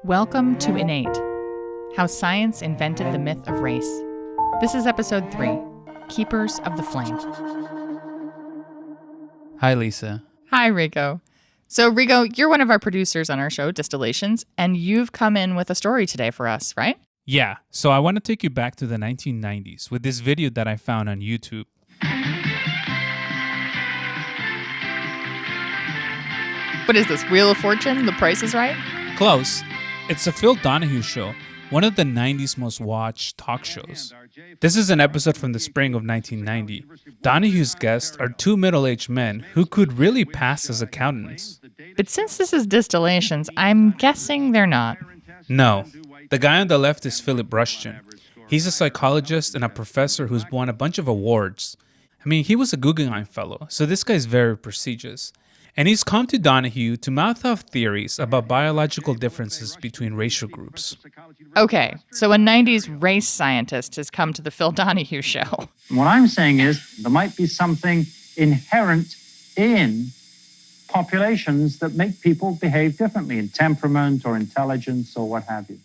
Welcome to Innate, How Science Invented the Myth of Race. This is episode 3, Keepers of the Flame. Hi, Lisa. Hi, Rico. So, Rico, you're one of our producers on our show, Distillations, and you've come in with a story today for us, right? Yeah, so I want to take you back to the 1990s with this video that I found on YouTube. What is this, Wheel of Fortune? The Price is Right? Close. It's a Phil Donahue show, one of the 90s most watched talk shows. This is an episode from the spring of 1990. Donahue's guests are two middle-aged men who could really pass as accountants. But since this is Distillations, I'm guessing they're not. No. The guy on the left is Philip Rushton. He's a psychologist and a professor who's won a bunch of awards. I mean, he was a Guggenheim Fellow, so this guy's very prestigious. And he's come to Donahue to mouth off theories about biological differences between racial groups. Okay, so a 90s race scientist has come to the Phil Donahue show. What I'm saying is there might be something inherent in populations that make people behave differently in temperament or intelligence or what have you.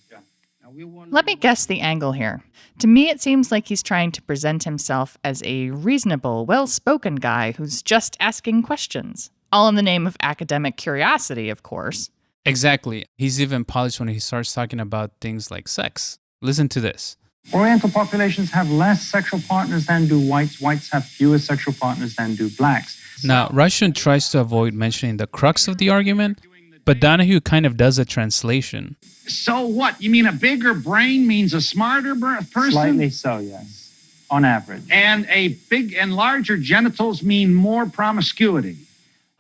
Let me guess the angle here. To me, it seems like he's trying to present himself as a reasonable, well-spoken guy who's just asking questions. All in the name of academic curiosity, of course. Exactly. He's even polished when he starts talking about things like sex. Listen to this. Oriental populations have less sexual partners than do whites. Whites have fewer sexual partners than do blacks. Now, Rushton tries to avoid mentioning the crux of the argument, but Donahue kind of does a translation. So what? You mean a bigger brain means a smarter person? Slightly so, yes, on average. And a big and larger genitals mean more promiscuity.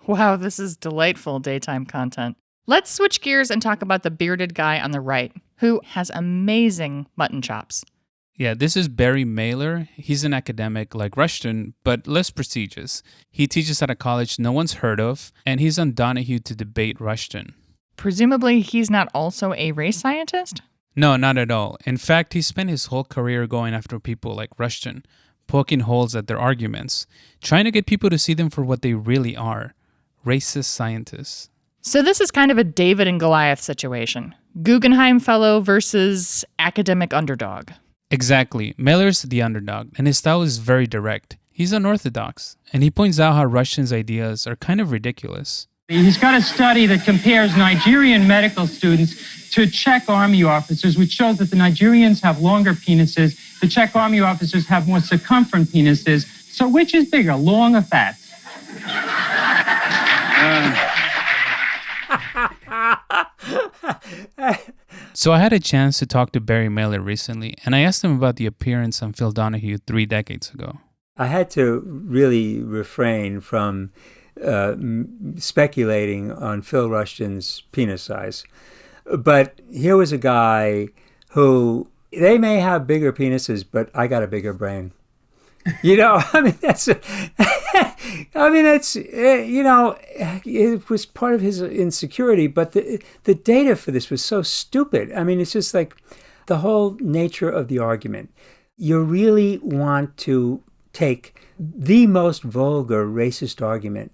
Wow, this is delightful daytime content. Let's switch gears and talk about the bearded guy on the right, who has amazing mutton chops. Yeah, this is Barry Mehler. He's an academic like Rushton, but less prestigious. He teaches at a college no one's heard of, and he's on Donahue to debate Rushton. Presumably, he's not also a race scientist? No, not at all. In fact, he spent his whole career going after people like Rushton, poking holes at their arguments, trying to get people to see them for what they really are. Racist scientists. So this is kind of a David and Goliath situation. Guggenheim Fellow versus academic underdog. Exactly. Mehler's the underdog, and his style is very direct. He's unorthodox, and he points out how Rushton's ideas are kind of ridiculous. He's got a study that compares Nigerian medical students to Czech army officers, which shows that the Nigerians have longer penises, the Czech army officers have more circumferent penises. So which is bigger, long or fat? So I had a chance to talk to Barry Mehler recently, and I asked him about the appearance on Phil Donahue 3 decades ago. I had to really refrain from speculating on Phil Rushton's penis size. But here was a guy who, they may have bigger penises, but I got a bigger brain. You know, it was part of his insecurity, but the data for this was so stupid. I mean, it's just like the whole nature of the argument. You really want to take the most vulgar racist argument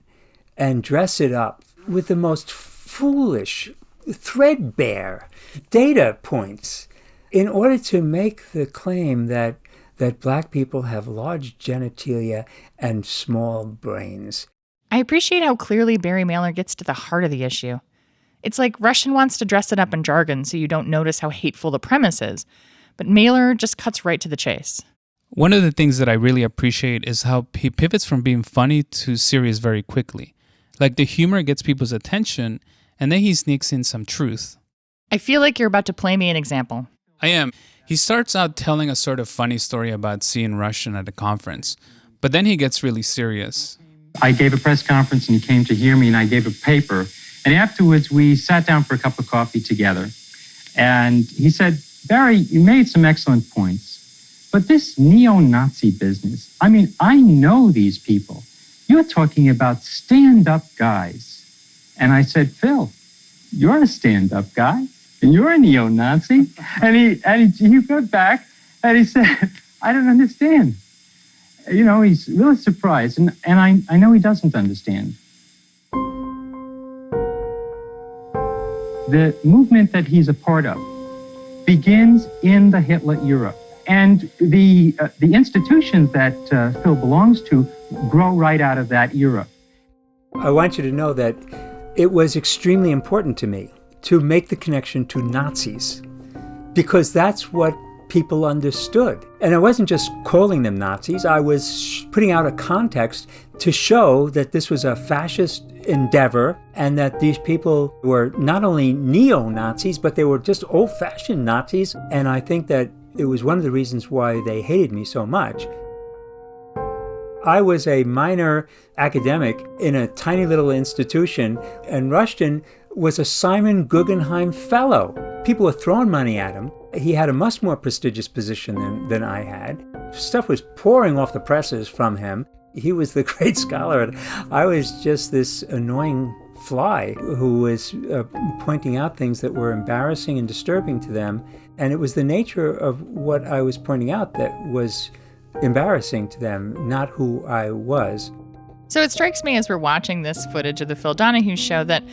and dress it up with the most foolish, threadbare data points in order to make the claim that black people have large genitalia and small brains. I appreciate how clearly Barry Mehler gets to the heart of the issue. It's like Rushton wants to dress it up in jargon so you don't notice how hateful the premise is, but Mehler just cuts right to the chase. One of the things that I really appreciate is how he pivots from being funny to serious very quickly. Like the humor gets people's attention, and then he sneaks in some truth. I feel like you're about to play me an example. I am. He starts out telling a sort of funny story about seeing Rushton at a conference, but then he gets really serious. I gave a press conference and he came to hear me and I gave a paper. And afterwards we sat down for a cup of coffee together. And he said, Barry, you made some excellent points, but this neo-Nazi business, I mean, I know these people. You're talking about stand-up guys. And I said, Phil, you're a stand-up guy. And you're a neo-Nazi? And he went back and he said, I don't understand. You know, he's really surprised. And I know he doesn't understand. The movement that he's a part of begins in the Hitler era. And the institutions that Phil belongs to grow right out of that era. I want you to know that it was extremely important to me to make the connection to Nazis, because that's what people understood. And I wasn't just calling them Nazis, I was putting out a context to show that this was a fascist endeavor and that these people were not only neo-Nazis, but they were just old-fashioned Nazis. And I think that it was one of the reasons why they hated me so much. I was a minor academic in a tiny little institution, and Rushton was a Simon Guggenheim Fellow. People were throwing money at him. He had a much more prestigious position than I had. Stuff was pouring off the presses from him. He was the great scholar, and I was just this annoying fly who was pointing out things that were embarrassing and disturbing to them. And it was the nature of what I was pointing out that was embarrassing to them, not who I was. So it strikes me as we're watching this footage of the Phil Donahue show that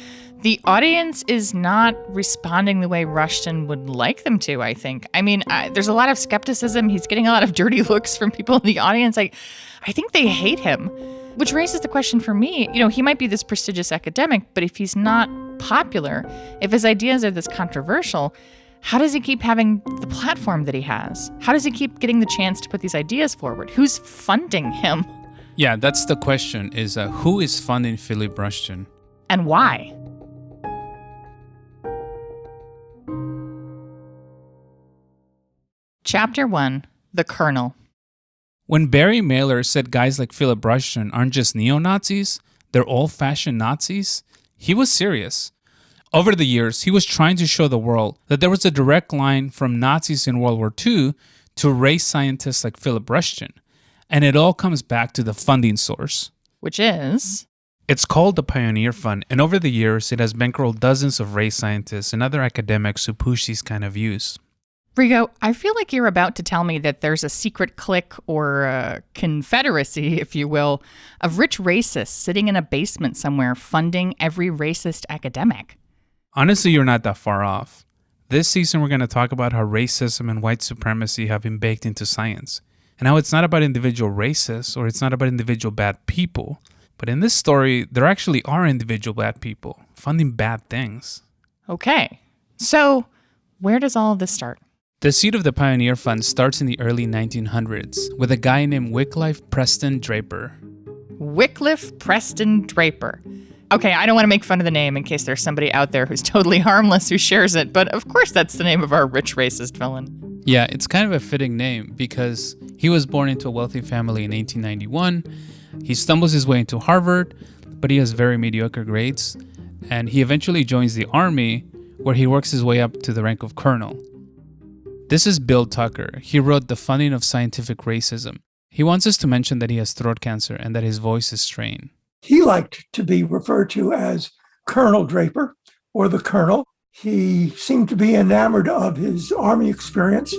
the audience is not responding the way Rushton would like them to, I think. I mean, there's a lot of skepticism. He's getting a lot of dirty looks from people in the audience. I think they hate him, which raises the question for me, he might be this prestigious academic, but if he's not popular, if his ideas are this controversial, how does he keep having the platform that he has? How does he keep getting the chance to put these ideas forward? Who's funding him? Yeah, that's the question, is who is funding Philip Rushton? And why? Chapter 1, The Colonel. When Barry Mehler said guys like Philip Rushton aren't just neo-Nazis, they're old-fashioned Nazis, he was serious. Over the years, he was trying to show the world that there was a direct line from Nazis in World War II to race scientists like Philip Rushton. And it all comes back to the funding source. Which is? It's called the Pioneer Fund, and over the years, it has bankrolled dozens of race scientists and other academics who push these kind of views. Rigo, I feel like you're about to tell me that there's a secret clique or a confederacy, if you will, of rich racists sitting in a basement somewhere funding every racist academic. Honestly, you're not that far off. This season, we're going to talk about how racism and white supremacy have been baked into science, and how it's not about individual racists or it's not about individual bad people. But in this story, there actually are individual bad people funding bad things. Okay, so where does all of this start? The seed of the Pioneer Fund starts in the early 1900s with a guy named Wycliffe Preston Draper. Wycliffe Preston Draper. Okay, I don't want to make fun of the name in case there's somebody out there who's totally harmless who shares it, but of course that's the name of our rich racist villain. Yeah, it's kind of a fitting name because he was born into a wealthy family in 1891. He stumbles his way into Harvard, but he has very mediocre grades, and he eventually joins the army, where he works his way up to the rank of colonel. This is Bill Tucker. He wrote The Funding of Scientific Racism. He wants us to mention that he has throat cancer and that his voice is strained. He liked to be referred to as Colonel Draper or the Colonel. He seemed to be enamored of his Army experience,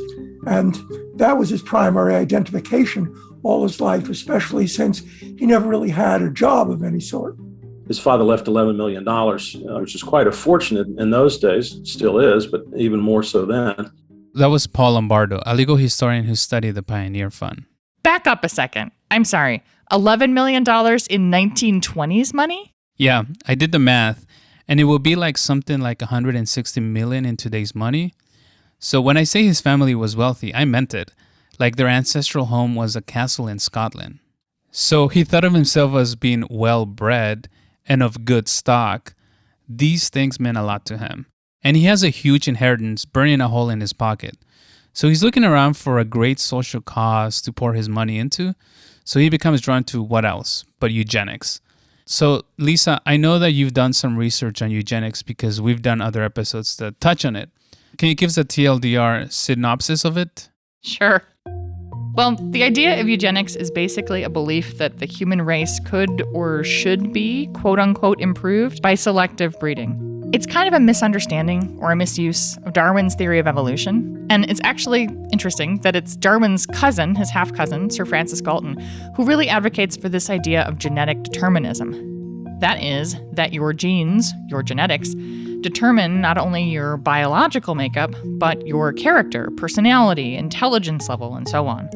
and that was his primary identification all his life, especially since he never really had a job of any sort. His father left $11 million, which is quite a fortune in those days, still is, but even more so then. That was Paul Lombardo, a legal historian who studied the Pioneer Fund. Back up a second. I'm sorry. $11 million in 1920s money? Yeah, I did the math, and it would be like something like $160 million in today's money. So when I say his family was wealthy, I meant it. Like their ancestral home was a castle in Scotland. So he thought of himself as being well-bred and of good stock. These things meant a lot to him. And he has a huge inheritance burning a hole in his pocket. So he's looking around for a great social cause to pour his money into. So he becomes drawn to what else but eugenics. So Lisa, I know that you've done some research on eugenics because we've done other episodes that touch on it. Can you give us a TLDR synopsis of it? Sure. Well, the idea of eugenics is basically a belief that the human race could or should be, quote unquote, improved by selective breeding. It's kind of a misunderstanding or a misuse of Darwin's theory of evolution. And it's actually interesting that it's Darwin's cousin, his half-cousin, Sir Francis Galton, who really advocates for this idea of genetic determinism. That is, that your genes, your genetics, determine not only your biological makeup, but your character, personality, intelligence level, and so on.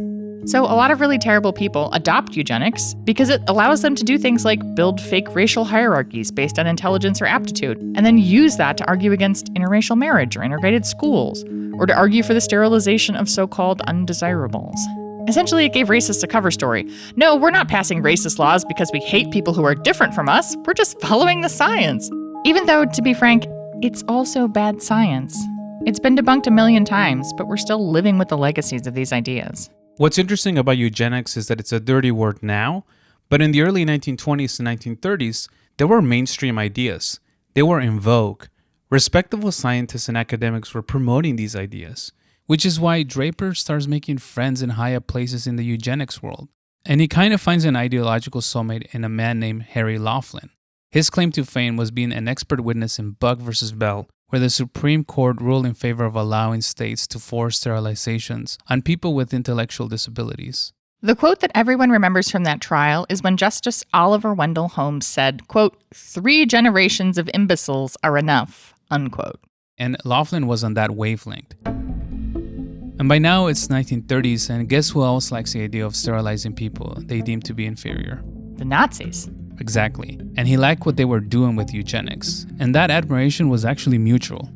So a lot of really terrible people adopt eugenics because it allows them to do things like build fake racial hierarchies based on intelligence or aptitude, and then use that to argue against interracial marriage or integrated schools, or to argue for the sterilization of so-called undesirables. Essentially, it gave racists a cover story. No, we're not passing racist laws because we hate people who are different from us. We're just following the science. Even though, to be frank, it's also bad science. It's been debunked a million times, but we're still living with the legacies of these ideas. What's interesting about eugenics is that it's a dirty word now, but in the early 1920s and 1930s, there were mainstream ideas. They were in vogue. Respectable scientists and academics were promoting these ideas, which is why Draper starts making friends in high-up places in the eugenics world. And he kind of finds an ideological soulmate in a man named Harry Laughlin. His claim to fame was being an expert witness in Buck versus Bell, where the Supreme Court ruled in favor of allowing states to force sterilizations on people with intellectual disabilities. The quote that everyone remembers from that trial is when Justice Oliver Wendell Holmes said, quote, 3 generations of imbeciles are enough, unquote. And Laughlin was on that wavelength. And by now it's 1930s, and guess who else likes the idea of sterilizing people they deem to be inferior? The Nazis. Exactly. And he liked what they were doing with eugenics. And that admiration was actually mutual.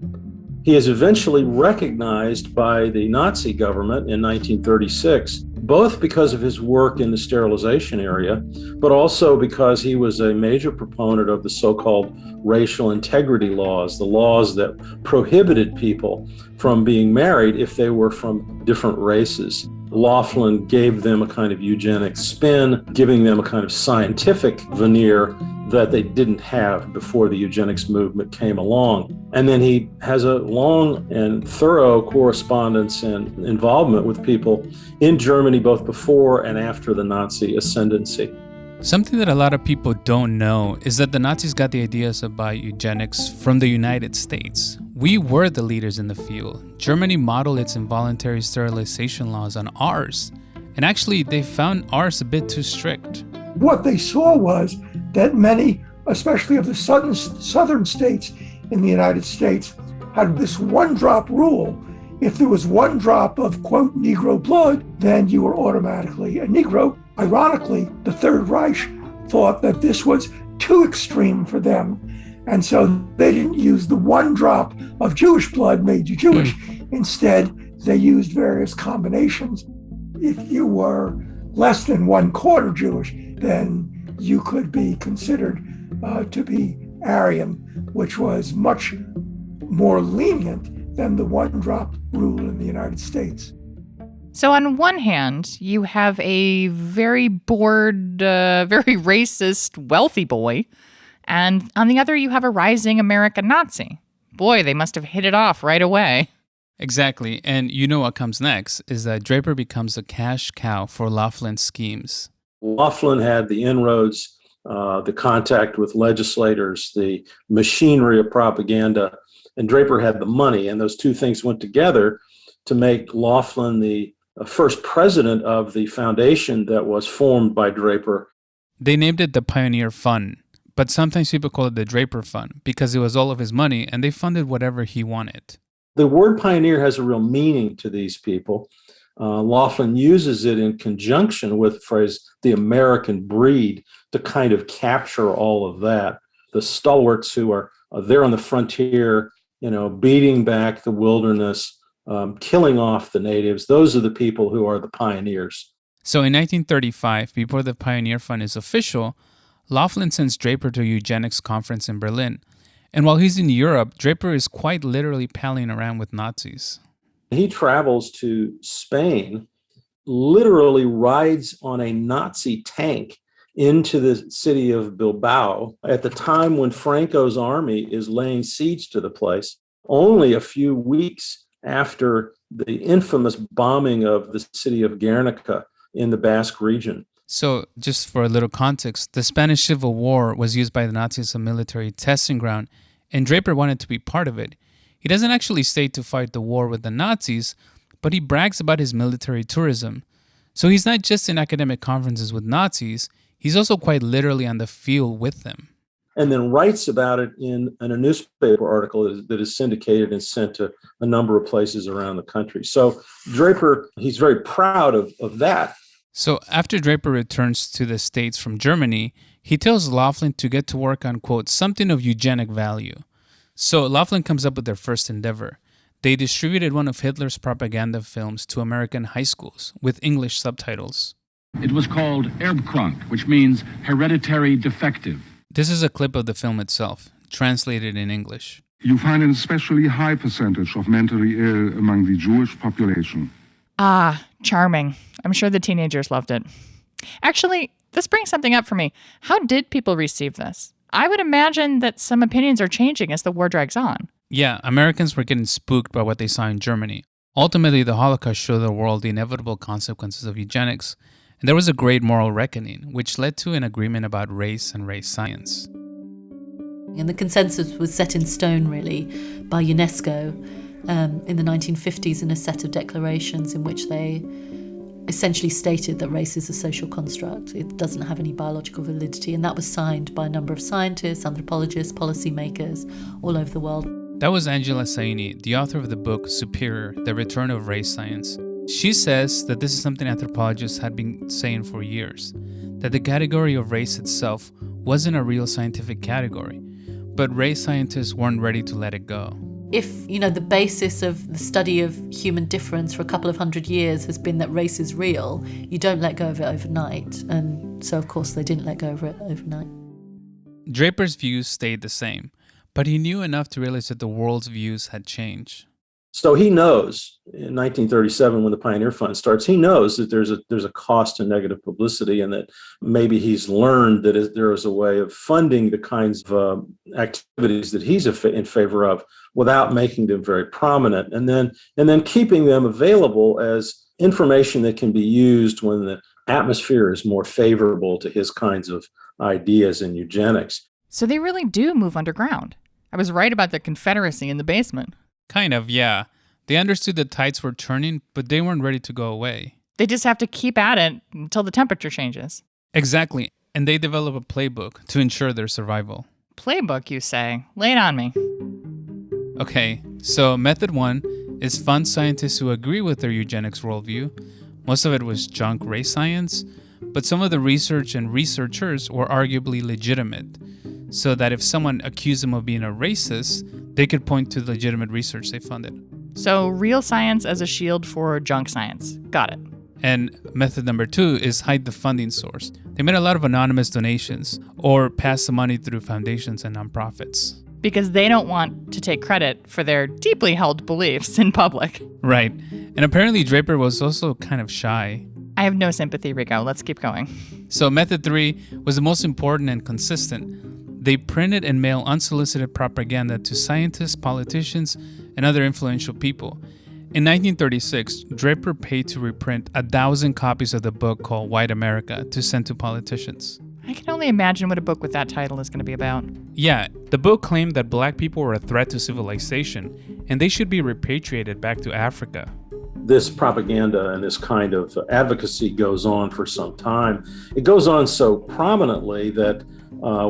He is eventually recognized by the Nazi government in 1936, both because of his work in the sterilization area, but also because he was a major proponent of the so-called racial integrity laws, the laws that prohibited people from being married if they were from different races. Laughlin gave them a kind of eugenic spin, giving them a kind of scientific veneer that they didn't have before the eugenics movement came along. And then he has a long and thorough correspondence and involvement with people in Germany, both before and after the Nazi ascendancy. Something that a lot of people don't know is that the Nazis got the ideas about eugenics from the United States. We were the leaders in the field. Germany modeled its involuntary sterilization laws on ours. And actually, they found ours a bit too strict. What they saw was that many, especially of the southern states in the United States, had this one-drop rule. If there was 1 drop of, quote, Negro blood, then you were automatically a Negro. Ironically, the Third Reich thought that this was too extreme for them. And so they didn't use the 1 drop of Jewish blood made you Jewish. Instead, they used various combinations. If you were less than 1/4 Jewish, then you could be considered to be Aryan, which was much more lenient than the 1-drop rule in the United States. So on one hand, you have a very bored, very racist, wealthy boy. And on the other, you have a rising American Nazi. Boy, they must have hit it off right away. Exactly. And you know what comes next is that Draper becomes a cash cow for Laughlin's schemes. Laughlin had the inroads, the contact with legislators, the machinery of propaganda, and Draper had the money. And those two things went together to make Laughlin the first president of the foundation that was formed by Draper. They named it the Pioneer Fund, but sometimes people call it the Draper Fund because it was all of his money and they funded whatever he wanted. The word pioneer has a real meaning to these people. Laughlin uses it in conjunction with the phrase, the American breed, to kind of capture all of that. The stalwarts who are there on the frontier, beating back the wilderness, killing off the natives, those are the people who are the pioneers. So in 1935, before the Pioneer Fund is official, Laughlin sends Draper to a eugenics conference in Berlin. And while he's in Europe, Draper is quite literally palling around with Nazis. He travels to Spain, literally rides on a Nazi tank into the city of Bilbao at the time when Franco's army is laying siege to the place, only a few weeks after the infamous bombing of the city of Guernica in the Basque region. So, just for a little context, the Spanish Civil War was used by the Nazis as a military testing ground, and Draper wanted to be part of it. He doesn't actually stay to fight the war with the Nazis, but he brags about his military tourism. So he's not just in academic conferences with Nazis, he's also quite literally on the field with them. and then writes about it in a newspaper article that is syndicated and sent to a number of places around the country. So Draper, he's very proud of that. So after Draper returns to the States from Germany, he tells Laughlin to get to work on, quote, something of eugenic value. So Laughlin comes up with their first endeavor. They distributed one of Hitler's propaganda films to American high schools with English subtitles. It was called Erbkrank, which means hereditary defective. This is a clip of the film itself, translated in English. You find an especially high percentage of mentally ill among the Jewish population. Ah, charming. I'm sure the teenagers loved it. Actually, this brings something up for me. How did people receive this? I would imagine that some opinions are changing as the war drags on. Yeah, Americans were getting spooked by what they saw in Germany. Ultimately, the Holocaust showed the world the inevitable consequences of eugenics, and there was a great moral reckoning, which led to an agreement about race and race science. And the consensus was set in stone, really, by UNESCO in the 1950s in a set of declarations in which they essentially stated that race is a social construct. It doesn't have any biological validity, and that was signed by a number of scientists, anthropologists, policymakers all over the world. That was Angela Saini, the author of the book Superior, The Return of Race Science. She says that this is something anthropologists had been saying for years, that the category of race itself wasn't a real scientific category, but race scientists weren't ready to let it go. If, the basis of the study of human difference for a couple of hundred years has been that race is real, you don't let go of it overnight. And so, of course, they didn't let go of it overnight. Draper's views stayed the same, but he knew enough to realize that the world's views had changed. So he knows in 1937, when the Pioneer Fund starts, he knows that there's a cost to negative publicity, and that maybe he's learned that there is a way of funding the kinds of activities that he's in favor of without making them very prominent, and then keeping them available as information that can be used when the atmosphere is more favorable to his kinds of ideas in eugenics. So they really do move underground. I was right about the Confederacy in the basement. Kind of, yeah. They understood the tides were turning, but they weren't ready to go away. They just have to keep at it until the temperature changes. Exactly. And they develop a playbook to ensure their survival. Playbook, you say? Lay it on me. Okay, so method 1 is fund scientists who agree with their eugenics worldview. Most of it was junk race science, but some of the research and researchers were arguably legitimate, so that if someone accused them of being a racist, they could point to the legitimate research they funded. So real science as a shield for junk science. Got it. And method number 2 is hide the funding source. They made a lot of anonymous donations or pass the money through foundations and nonprofits. Because they don't want to take credit for their deeply held beliefs in public. Right. And apparently Draper was also kind of shy. I have no sympathy, Rico. Let's keep going. So method 3 was the most important and consistent. They printed and mailed unsolicited propaganda to scientists, politicians, and other influential people. In 1936, Draper paid to reprint 1,000 copies of the book called White America to send to politicians. I can only imagine what a book with that title is going to be about. Yeah, the book claimed that black people were a threat to civilization, and they should be repatriated back to Africa. This propaganda and this kind of advocacy goes on for some time. It goes on so prominently that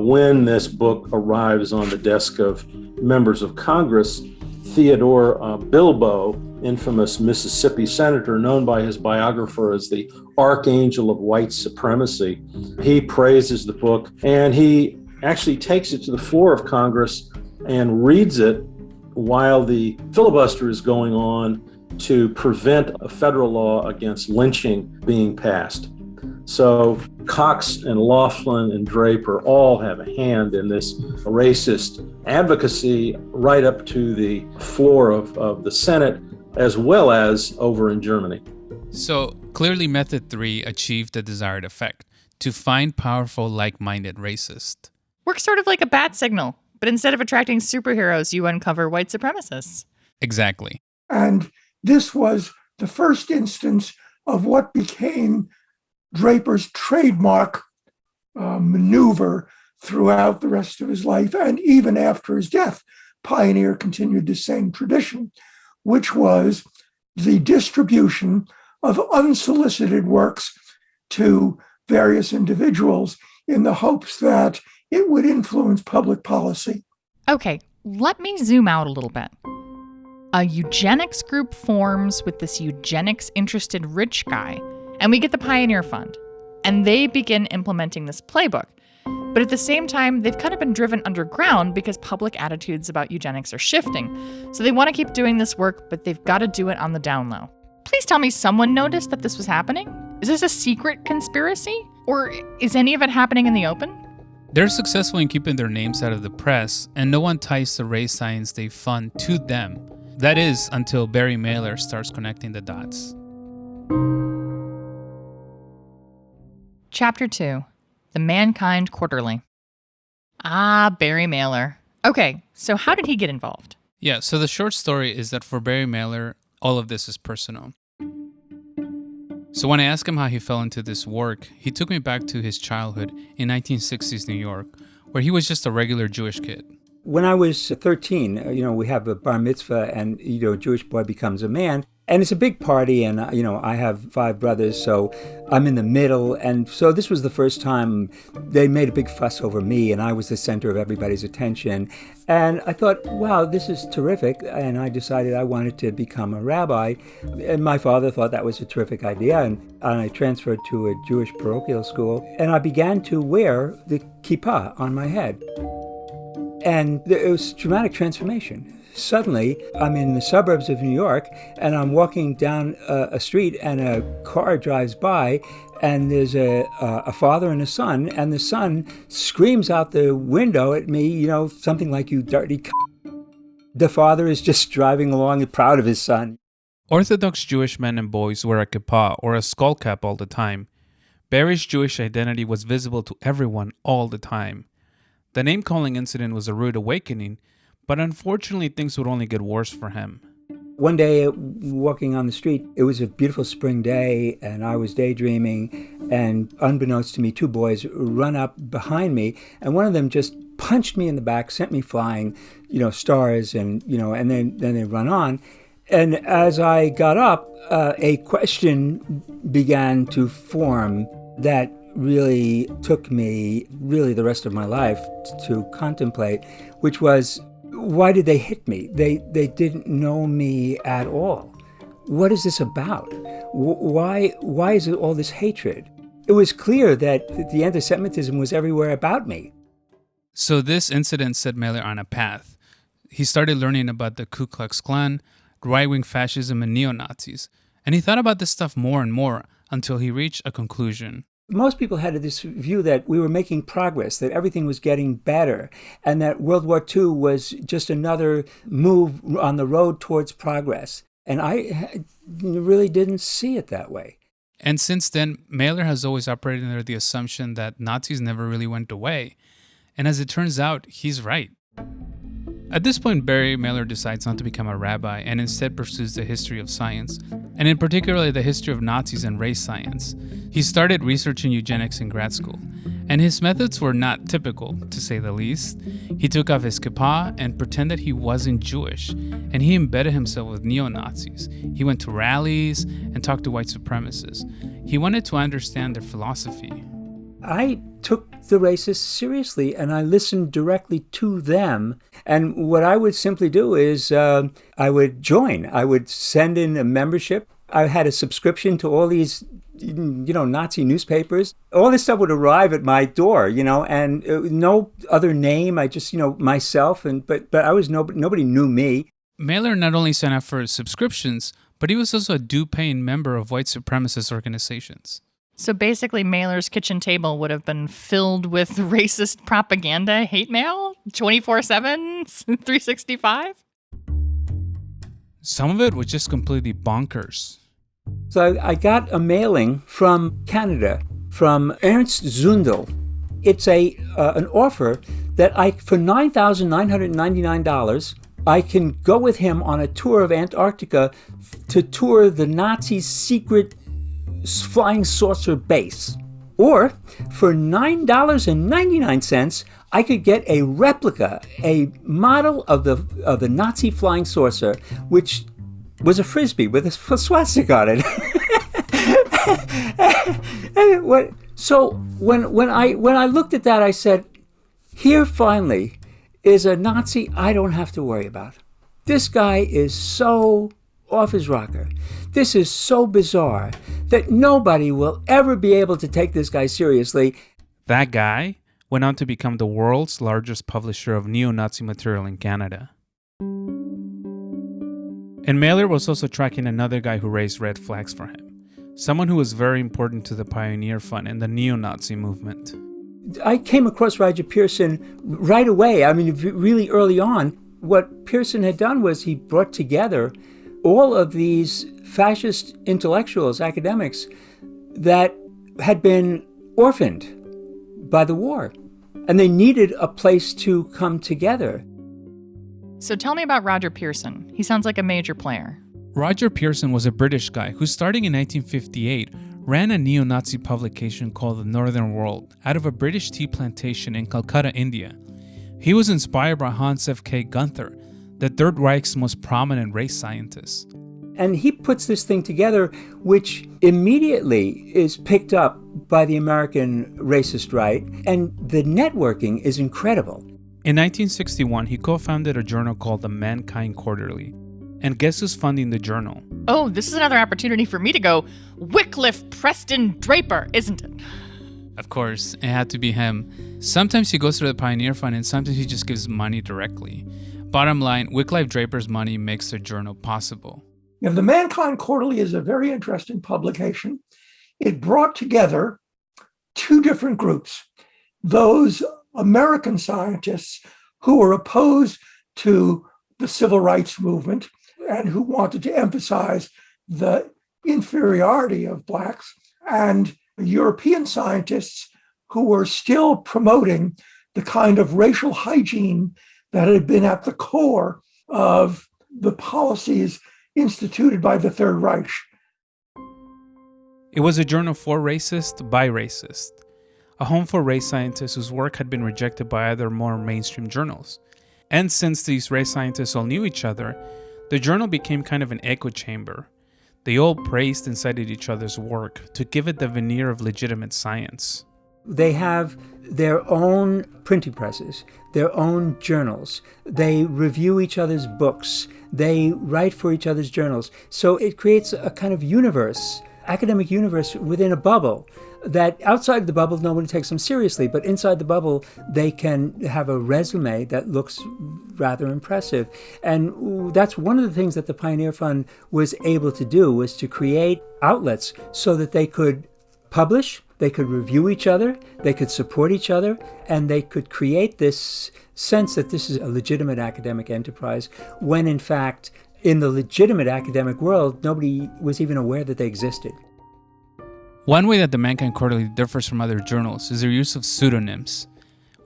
when this book arrives on the desk of members of Congress, Theodore Bilbo, infamous Mississippi senator known by his biographer as the Archangel of White Supremacy, he praises the book, and he actually takes it to the floor of Congress and reads it while the filibuster is going on to prevent a federal law against lynching being passed. So Cox and Laughlin and Draper all have a hand in this racist advocacy right up to the floor of the Senate, as well as over in Germany. So clearly method 3 achieved the desired effect, to find powerful like-minded racists. Works sort of like a bat signal, but instead of attracting superheroes, you uncover white supremacists. Exactly. And this was the first instance of what became Draper's trademark maneuver throughout the rest of his life, and even after his death. Pioneer continued the same tradition, which was the distribution of unsolicited works to various individuals in the hopes that it would influence public policy. Okay, let me zoom out a little bit. A eugenics group forms with this eugenics-interested rich guy, and we get the Pioneer Fund. And they begin implementing this playbook. But at the same time, they've kind of been driven underground because public attitudes about eugenics are shifting. So they want to keep doing this work, but they've got to do it on the down low. Please tell me someone noticed that this was happening? Is this a secret conspiracy? Or is any of it happening in the open? They're successful in keeping their names out of the press, and no one ties the race science they fund to them. That is, until Barry Mehler starts connecting the dots. Chapter 2, The Mankind Quarterly. Ah, Barry Mehler. Okay, so how did he get involved? Yeah, so the short story is that for Barry Mehler, all of this is personal. So when I asked him how he fell into this work, he took me back to his childhood in 1960s New York, where he was just a regular Jewish kid. When I was 13, we have a bar mitzvah and, a Jewish boy becomes a man. And it's a big party, and, I have 5 brothers, so I'm in the middle. And so this was the first time they made a big fuss over me, and I was the center of everybody's attention. And I thought, wow, this is terrific. And I decided I wanted to become a rabbi. And my father thought that was a terrific idea. And I transferred to a Jewish parochial school, and I began to wear the kippah on my head. And it was a dramatic transformation. Suddenly, I'm in the suburbs of New York, and I'm walking down a street, and a car drives by, and there's a father and a son, and the son screams out the window at me, something like, "You dirty c***." The father is just driving along proud of his son. Orthodox Jewish men and boys wear a kippah or a skull cap all the time. Barry's Jewish identity was visible to everyone all the time. The name-calling incident was a rude awakening, but unfortunately things would only get worse for him. One day, walking on the street, it was a beautiful spring day, and I was daydreaming, and unbeknownst to me, 2 boys run up behind me, and one of them just punched me in the back, sent me flying, stars, and, and then they run on. And as I got up, a question began to form that really took me the rest of my life to contemplate, which was, why did they hit me? They didn't know me at all. What is this about? Why is it all this hatred? It was clear that the anti-Semitism was everywhere about me. So this incident set Mehler on a path. He started learning about the Ku Klux Klan, right-wing fascism, and neo-Nazis. And he thought about this stuff more and more until he reached a conclusion. Most people had this view that we were making progress, that everything was getting better, and that World War II was just another move on the road towards progress. And I really didn't see it that way. And since then, Mehler has always operated under the assumption that Nazis never really went away. And as it turns out, he's right. At this point, Barry Mehler decides not to become a rabbi and instead pursues the history of science, and in particular the history of Nazis and race science. He started researching eugenics in grad school, and his methods were not typical, to say the least. He took off his kippah and pretended he wasn't Jewish, and he embedded himself with neo-Nazis. He went to rallies and talked to white supremacists. He wanted to understand their philosophy. I took the racists seriously, and I listened directly to them. And what I would simply do is I would join. I would send in a membership. I had a subscription to all these, Nazi newspapers. All this stuff would arrive at my door, and no other name. I just, myself. But I was nobody knew me. Mehler not only signed up for subscriptions, but he was also a due-paying member of white supremacist organizations. So basically, Mehler's kitchen table would have been filled with racist propaganda, hate mail, 24/7, 365? Some of it was just completely bonkers. So I got a mailing from Canada, from Ernst Zundel. It's an offer that for $9,999, I can go with him on a tour of Antarctica to tour the Nazis' secret flying saucer base. Or for $9.99, I could get a replica, a model of the Nazi flying saucer, which was a frisbee with a swastika on it. So when I looked at that, I said, Here, finally, is a Nazi I don't have to worry about. This guy is so off his rocker. This is so bizarre that nobody will ever be able to take this guy seriously. That guy went on to become the world's largest publisher of neo-Nazi material in Canada. And Mehler was also tracking another guy who raised red flags for him. Someone who was very important to the Pioneer Fund and the neo-Nazi movement. I came across Roger Pearson right away. I mean, really early on. What Pearson had done was he brought together all of these fascist intellectuals, academics, that had been orphaned by the war. And they needed a place to come together. So tell me about Roger Pearson. He sounds like a major player. Roger Pearson was a British guy who, starting in 1958, ran a neo-Nazi publication called The Northern World out of a British tea plantation in Calcutta, India. He was inspired by Hans F.K. Gunther, the Third Reich's most prominent race scientist. And he puts this thing together, which immediately is picked up by the American racist right, and the networking is incredible. In 1961, he co-founded a journal called the Mankind Quarterly. And guess who's funding the journal? Oh, this is another opportunity for me to go Wycliffe Preston Draper, isn't it? Of course, it had to be him. Sometimes he goes through the Pioneer Fund and sometimes he just gives money directly. Bottom line, Wycliffe Draper's money makes the journal possible. The Mankind Quarterly is a very interesting publication. It brought together two different groups. Those American scientists who were opposed to the civil rights movement and who wanted to emphasize the inferiority of blacks, and European scientists who were still promoting the kind of racial hygiene that had been at the core of the policies instituted by the Third Reich. It was a journal for racists by racists, a home for race scientists whose work had been rejected by other more mainstream journals. And since these race scientists all knew each other, the journal became kind of an echo chamber. They all praised and cited each other's work to give it the veneer of legitimate science. They have their own printing presses, their own journals. They review each other's books. They write for each other's journals. So it creates a kind of universe, academic universe within a bubble, that outside the bubble, nobody takes them seriously, but inside the bubble, they can have a resume that looks rather impressive. And that's one of the things that the Pioneer Fund was able to do, was to create outlets so that they could publish, they could review each other, they could support each other, and they could create this sense that this is a legitimate academic enterprise, when in fact, in the legitimate academic world, nobody was even aware that they existed. One way that the Mankind Quarterly differs from other journals is their use of pseudonyms,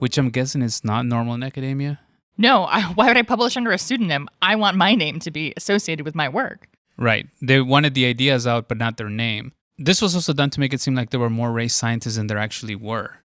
which I'm guessing is not normal in academia. No, why would I publish under a pseudonym? I want my name to be associated with my work. Right. They wanted the ideas out, but not their name. This was also done to make it seem like there were more race scientists than there actually were.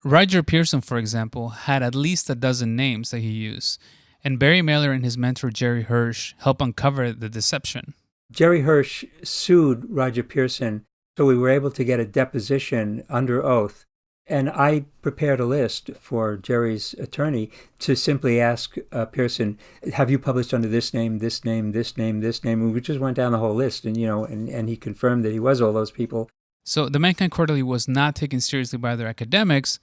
Roger Pearson, for example, had at least a dozen names that he used, and Barry Mehler and his mentor Jerry Hirsch helped uncover the deception. Jerry Hirsch sued Roger Pearson, so we were able to get a deposition under oath. And I prepared a list for Jerry's attorney to simply ask Pearson, have you published under this name, this name, this name, this name? And we just went down the whole list, and and he confirmed that he was all those people. So the Mankind Quarterly was not taken seriously by their academics,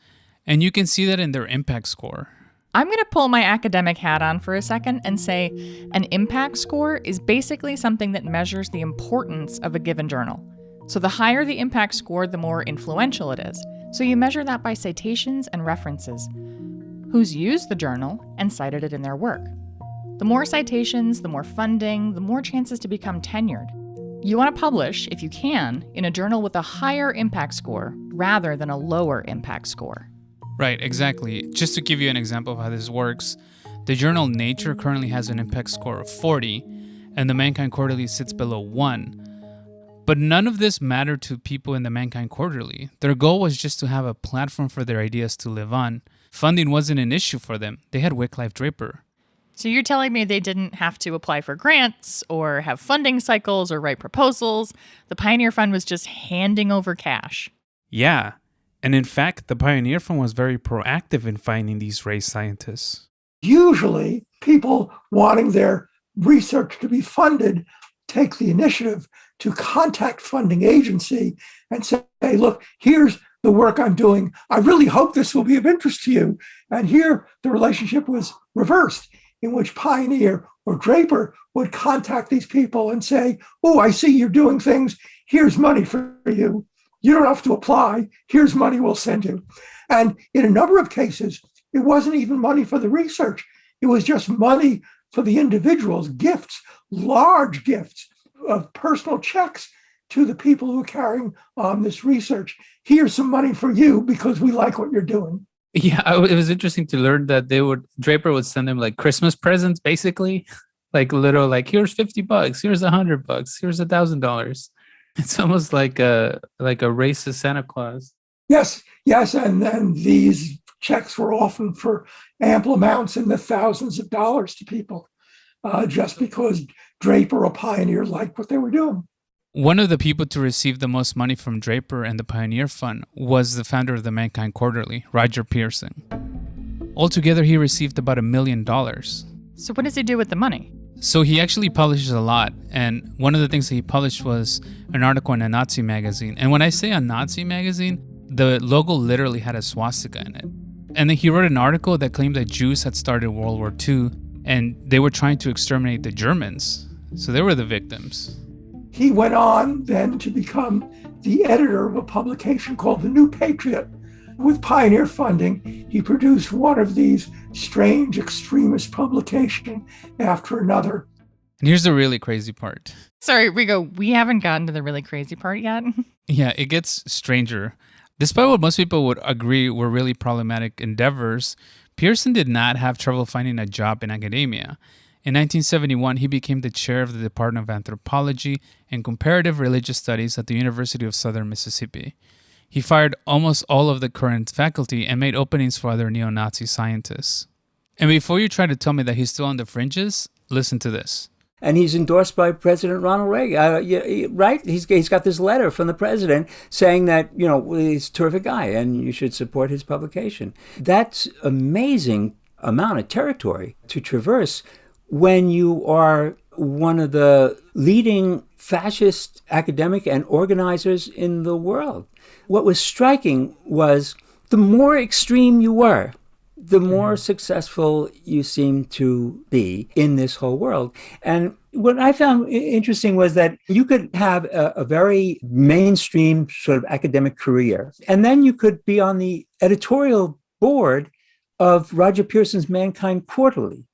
and you can see that in their impact score. I'm going to pull my academic hat on for a second and say an impact score is basically something that measures the importance of a given journal. So the higher the impact score, the more influential it is. So you measure that by citations and references. Who's used the journal and cited it in their work. The more citations, the more funding, the more chances to become tenured. You want to publish, if you can, in a journal with a higher impact score rather than a lower impact score. Right, exactly. Just to give you an example of how this works, the journal Nature currently has an impact score of 40, and the Mankind Quarterly sits below 1. But none of this mattered to people in the Mankind Quarterly. Their goal was just to have a platform for their ideas to live on. Funding wasn't an issue for them. They had Wycliffe Draper. So you're telling me they didn't have to apply for grants or have funding cycles or write proposals. The Pioneer Fund was just handing over cash. Yeah. And in fact, the Pioneer Fund was very proactive in finding these race scientists. Usually, people wanting their research to be funded take the initiative to contact funding agency and say, look, here's the work I'm doing. I really hope this will be of interest to you. And here the relationship was reversed, in which Pioneer or Draper would contact these people and say, oh, I see you're doing things. Here's money for you. You don't have to apply. Here's money we'll send you. And in a number of cases, it wasn't even money for the research. It was just money for the individuals, gifts, large gifts of personal checks to the people who are carrying on this research. Here's some money for you because we like what you're doing. Yeah, it was interesting to learn that Draper would send them like Christmas presents, basically, like little, like here's $50, here's $100, here's $1,000. It's almost like a racist Santa Claus. Yes, and these checks were often for ample amounts in the thousands of dollars to people, just because Draper or Pioneer liked what they were doing. One of the people to receive the most money from Draper and the Pioneer Fund was the founder of the Mankind Quarterly, Roger Pearson. Altogether, he received about $1 million. So what does he do with the money? So he actually publishes a lot, and one of the things that he published was an article in a Nazi magazine. And when I say a Nazi magazine, the logo literally had a swastika in it. And then he wrote an article that claimed that Jews had started World War II, and they were trying to exterminate the Germans. So they were the victims. He went on then to become the editor of a publication called The New Patriot. With Pioneer funding, he produced one of these strange extremist publications after another. And here's the really crazy part. Sorry, Rigo, we haven't gotten to the really crazy part yet. Yeah, it gets stranger. Despite what most people would agree were really problematic endeavors, Pearson did not have trouble finding a job in academia. In 1971, he became the chair of the Department of Anthropology and Comparative Religious Studies at the University of Southern Mississippi. He fired almost all of the current faculty and made openings for other neo-Nazi scientists. And before you try to tell me that he's still on the fringes, listen to this. And he's endorsed by President Ronald Reagan, right? He's got this letter from the president saying that, he's a terrific guy and you should support his publication. That's amazing amount of territory to traverse when you are one of the leading fascist academic and organizers in the world. What was striking was the more extreme you were, the more successful you seemed to be in this whole world. And what I found interesting was that you could have a very mainstream sort of academic career, and then you could be on the editorial board of Roger Pearson's Mankind Quarterly.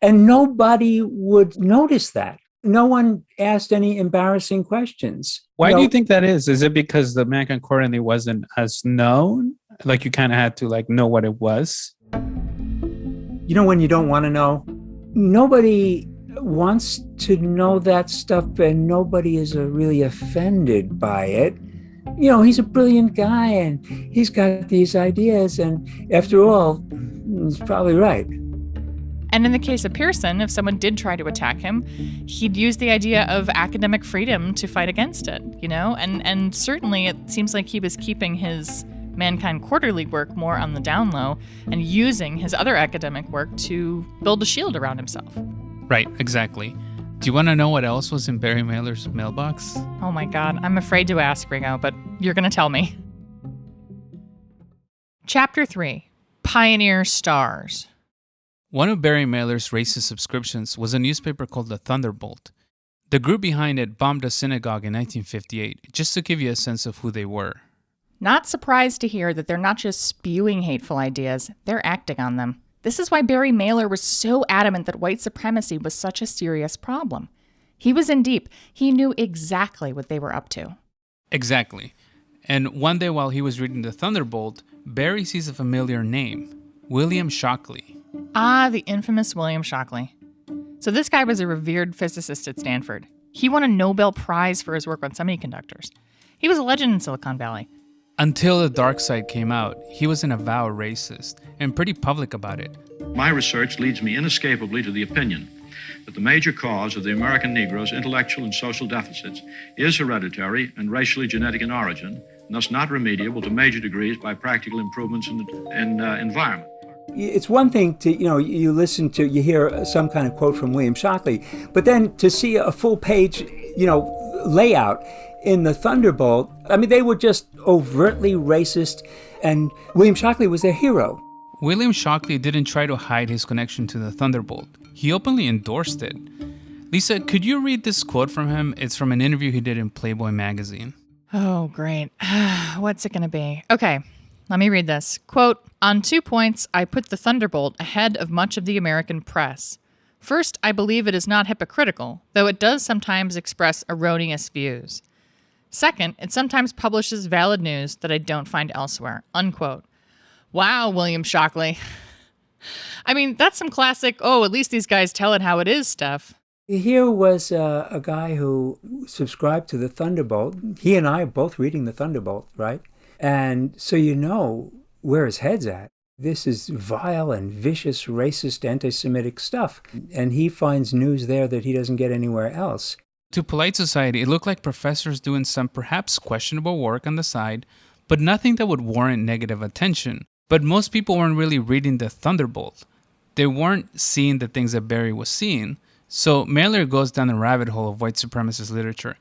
And nobody would notice that. No one asked any embarrassing questions. Why do you think that is? Is it because the Mankind Quarterly wasn't as known? Like you kind of had to know what it was? When you don't want to know, nobody wants to know that stuff and nobody is really offended by it. He's a brilliant guy and he's got these ideas and after all, he's probably right. And in the case of Pearson, if someone did try to attack him, he'd use the idea of academic freedom to fight against it, And certainly it seems like he was keeping his Mankind Quarterly work more on the down low and using his other academic work to build a shield around himself. Right, exactly. Do you want to know what else was in Barry Mehler's mailbox? Oh my God, I'm afraid to ask, Rigo, but you're going to tell me. Chapter 3, Pioneer Stars. One of Barry Mehler's racist subscriptions was a newspaper called The Thunderbolt. The group behind it bombed a synagogue in 1958, just to give you a sense of who they were. Not surprised to hear that they're not just spewing hateful ideas, they're acting on them. This is why Barry Mehler was so adamant that white supremacy was such a serious problem. He was in deep. He knew exactly what they were up to. Exactly. And one day while he was reading The Thunderbolt, Barry sees a familiar name, William Shockley. Ah, the infamous William Shockley. So this guy was a revered physicist at Stanford. He won a Nobel Prize for his work on semiconductors. He was a legend in Silicon Valley. Until The Dark Side came out, he was an avowed racist and pretty public about it. My research leads me inescapably to the opinion that the major cause of the American Negro's intellectual and social deficits is hereditary and racially genetic in origin, and thus not remediable to major degrees by practical improvements in environment. It's one thing to, you hear some kind of quote from William Shockley, but then to see a full page, layout in the Thunderbolt, I mean, they were just overtly racist, and William Shockley was their hero. William Shockley didn't try to hide his connection to the Thunderbolt. He openly endorsed it. Lisa, could you read this quote from him? It's from an interview he did in Playboy magazine. Oh, great. What's it going to be? Okay. Let me read this. Quote, "On 2 points, I put the Thunderbolt ahead of much of the American press. First, I believe it is not hypocritical, though it does sometimes express erroneous views. Second, it sometimes publishes valid news that I don't find elsewhere." Unquote. Wow, William Shockley. I mean, that's some classic, at least these guys tell it how it is stuff. Here was a guy who subscribed to the Thunderbolt. He and I are both reading the Thunderbolt, right? And so you know where his head's at. This is vile and vicious, racist, anti-Semitic stuff. And he finds news there that he doesn't get anywhere else. To polite society, it looked like professors doing some perhaps questionable work on the side, but nothing that would warrant negative attention. But most people weren't really reading the Thunderbolt. They weren't seeing the things that Barry was seeing. So Mehler goes down the rabbit hole of white supremacist literature.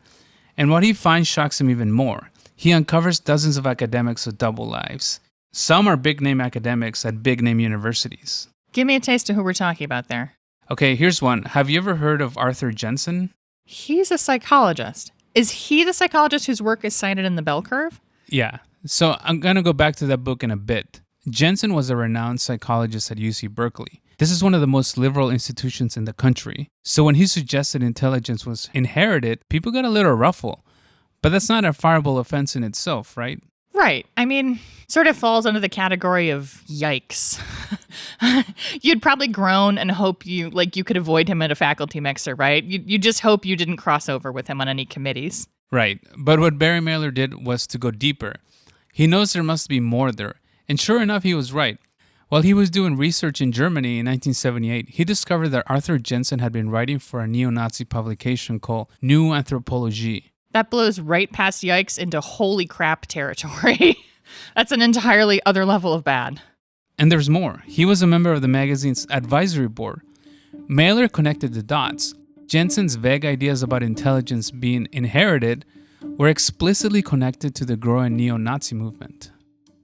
And what he finds shocks him even more. He uncovers dozens of academics with double lives. Some are big-name academics at big-name universities. Give me a taste of who we're talking about there. Okay, here's one. Have you ever heard of Arthur Jensen? He's a psychologist. Is he the psychologist whose work is cited in the bell curve? Yeah. So I'm going to go back to that book in a bit. Jensen was a renowned psychologist at UC Berkeley. This is one of the most liberal institutions in the country. So when he suggested intelligence was inherited, people got a little ruffled. But that's not a fireable offense in itself, right? Right. I mean, sort of falls under the category of yikes. You'd probably groan and hope you could avoid him at a faculty mixer, right? You just hope you didn't cross over with him on any committees. Right. But what Barry Mehler did was to go deeper. He knows there must be more there. And sure enough, he was right. While he was doing research in Germany in 1978, he discovered that Arthur Jensen had been writing for a neo-Nazi publication called New Anthropologie. That blows right past yikes into holy crap territory. That's an entirely other level of bad. And there's more. He was a member of the magazine's advisory board. Mehler connected the dots. Jensen's vague ideas about intelligence being inherited were explicitly connected to the growing neo-Nazi movement.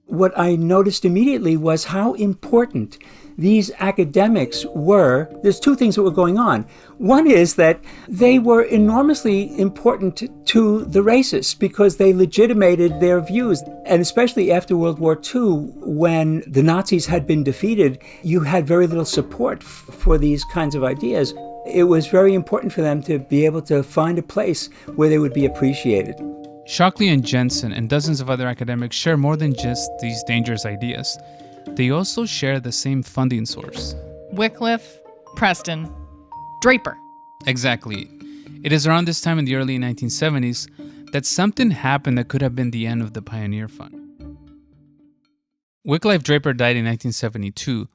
What I noticed immediately was how important these academics were. There's two things that were going on. One is that they were enormously important to the racists because they legitimated their views. And especially after World War II, when the Nazis had been defeated, you had very little support for these kinds of ideas. It was very important for them to be able to find a place where they would be appreciated. Shockley and Jensen and dozens of other academics share more than just these dangerous ideas. They also share the same funding source. Wycliffe, Preston, Draper. Exactly. It is around this time in the early 1970s that something happened that could have been the end of the Pioneer Fund. Wycliffe Draper died in 1972,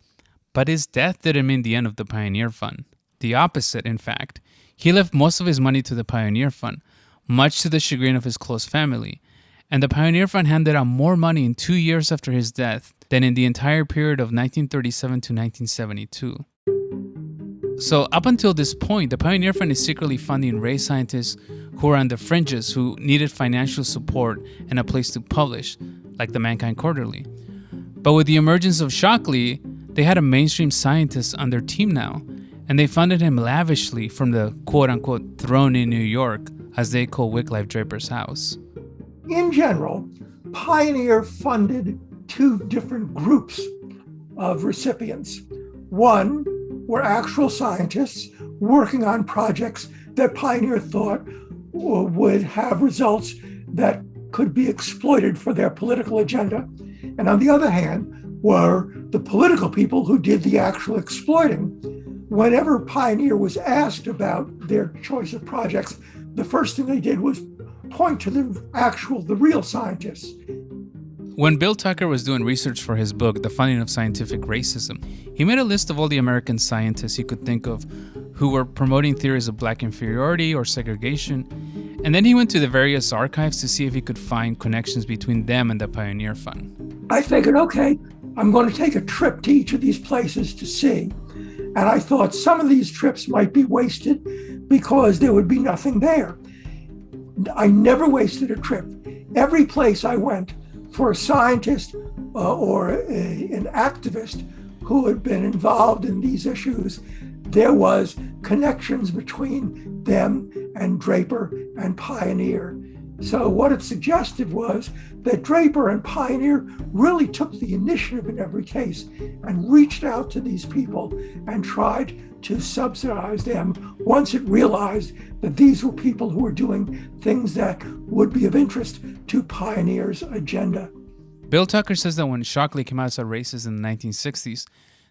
but his death didn't mean the end of the Pioneer Fund. The opposite, in fact. He left most of his money to the Pioneer Fund, much to the chagrin of his close family. And the Pioneer Fund handed out more money in 2 years after his death than in the entire period of 1937 to 1972. So up until this point, the Pioneer Fund is secretly funding race scientists who are on the fringes, who needed financial support and a place to publish, like the Mankind Quarterly. But with the emergence of Shockley, they had a mainstream scientist on their team now, and they funded him lavishly from the quote-unquote throne in New York, as they call Wycliffe Draper's house. In general, Pioneer funded two different groups of recipients. One were actual scientists working on projects that Pioneer thought would have results that could be exploited for their political agenda. And on the other hand, were the political people who did the actual exploiting. Whenever Pioneer was asked about their choice of projects, the first thing they did was point to the real scientists. When Bill Tucker was doing research for his book, The Funding of Scientific Racism, he made a list of all the American scientists he could think of who were promoting theories of black inferiority or segregation, And then he went to the various archives to see if he could find connections between them and the Pioneer Fund. I figured, okay, I'm going to take a trip to each of these places to see. And I thought some of these trips might be wasted because there would be nothing there. I never wasted a trip. Every place I went for a scientist or an activist who had been involved in these issues, there was connections between them and Draper and Pioneer. So what it suggested was that Draper and Pioneer really took the initiative in every case and reached out to these people and tried to subsidize them once it realized that these were people who were doing things that would be of interest to Pioneer's agenda. Bill Tucker says that when Shockley came out as a racist in the 1960s,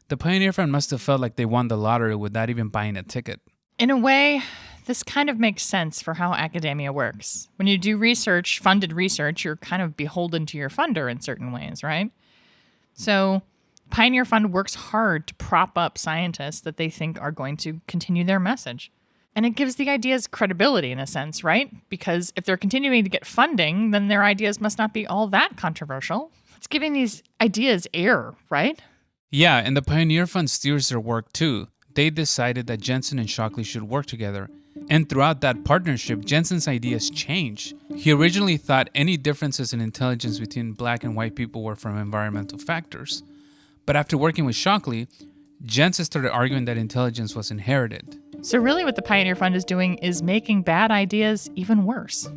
the Pioneer Fund must have felt like they won the lottery without even buying a ticket. In a way, this kind of makes sense for how academia works. When you do research, funded research, you're kind of beholden to your funder in certain ways, right? So Pioneer Fund works hard to prop up scientists that they think are going to continue their message. And it gives the ideas credibility in a sense, right? Because if they're continuing to get funding, then their ideas must not be all that controversial. It's giving these ideas air, right? Yeah, and the Pioneer Fund steers their work too. They decided that Jensen and Shockley should work together. And throughout that partnership, Jensen's ideas changed. He originally thought any differences in intelligence between black and white people were from environmental factors. But after working with Shockley, Jensen started arguing that intelligence was inherited. So really what the Pioneer Fund is doing is making bad ideas even worse.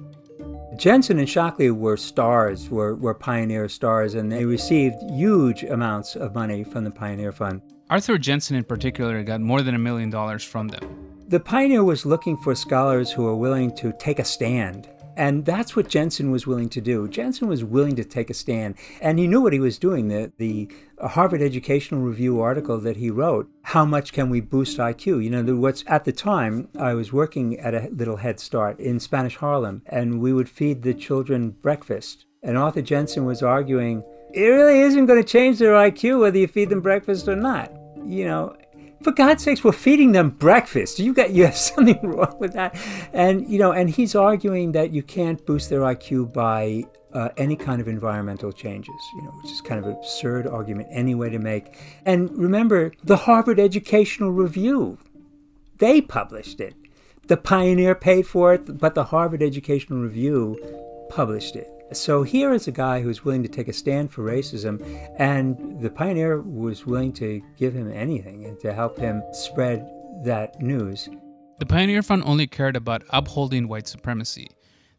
Jensen and Shockley were stars, were Pioneer stars, and they received huge amounts of money from the Pioneer Fund. Arthur Jensen in particular got more than $1 million from them. The Pioneer was looking for scholars who were willing to take a stand. And that's what Jensen was willing to do. Jensen was willing to take a stand, and he knew what he was doing. The Harvard Educational Review article that he wrote, How Much Can We Boost IQ? You know, what's at the time, I was working at a little Head Start in Spanish Harlem, and we would feed the children breakfast. And Arthur Jensen was arguing, it really isn't going to change their IQ whether you feed them breakfast or not. You know, for God's sakes, we're feeding them breakfast. You have something wrong with that. And, you know, and he's arguing that you can't boost their IQ by any kind of environmental changes, you know, which is kind of an absurd argument anyway to make. And remember, the Harvard Educational Review, they published it. The Pioneer paid for it, but the Harvard Educational Review published it. So here is a guy who's willing to take a stand for racism, and the Pioneer was willing to give him anything and to help him spread that news. The Pioneer Fund only cared about upholding white supremacy.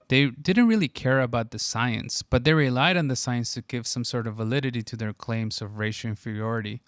They didn't really care about the science, but they relied on the science to give some sort of validity to their claims of racial inferiority.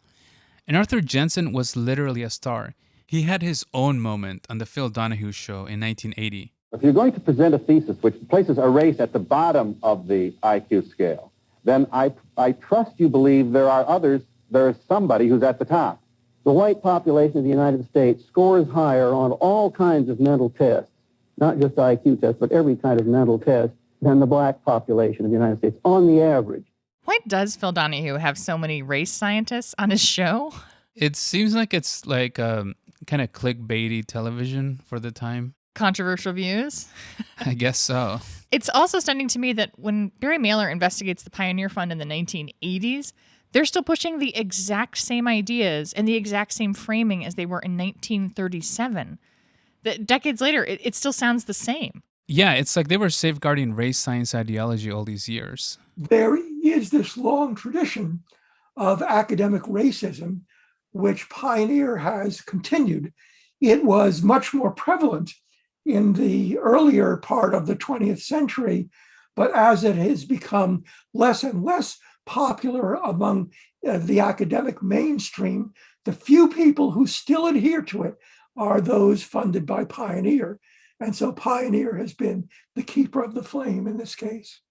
And Arthur Jensen was literally a star. He had his own moment on the Phil Donahue Show in 1980. If you're going to present a thesis which places a race at the bottom of the IQ scale, then I trust you believe there are others, there is somebody who's at the top. The white population of the United States scores higher on all kinds of mental tests, not just IQ tests, but every kind of mental test, than the black population of the United States, on the average. Why does Phil Donahue have so many race scientists on his show? It seems like it's like kind of clickbaity television for the time. Controversial views? I guess so. It's also stunning to me that when Barry Mehler investigates the Pioneer Fund in the 1980s, they're still pushing the exact same ideas and the exact same framing as they were in 1937. Decades later, it still sounds the same. Yeah, it's like they were safeguarding race science ideology all these years. There is this long tradition of academic racism, which Pioneer has continued. It was much more prevalent in the earlier part of the 20th century, but as it has become less and less popular among the academic mainstream, the few people who still adhere to it are those funded by Pioneer. And so Pioneer has been the keeper of the flame in this case.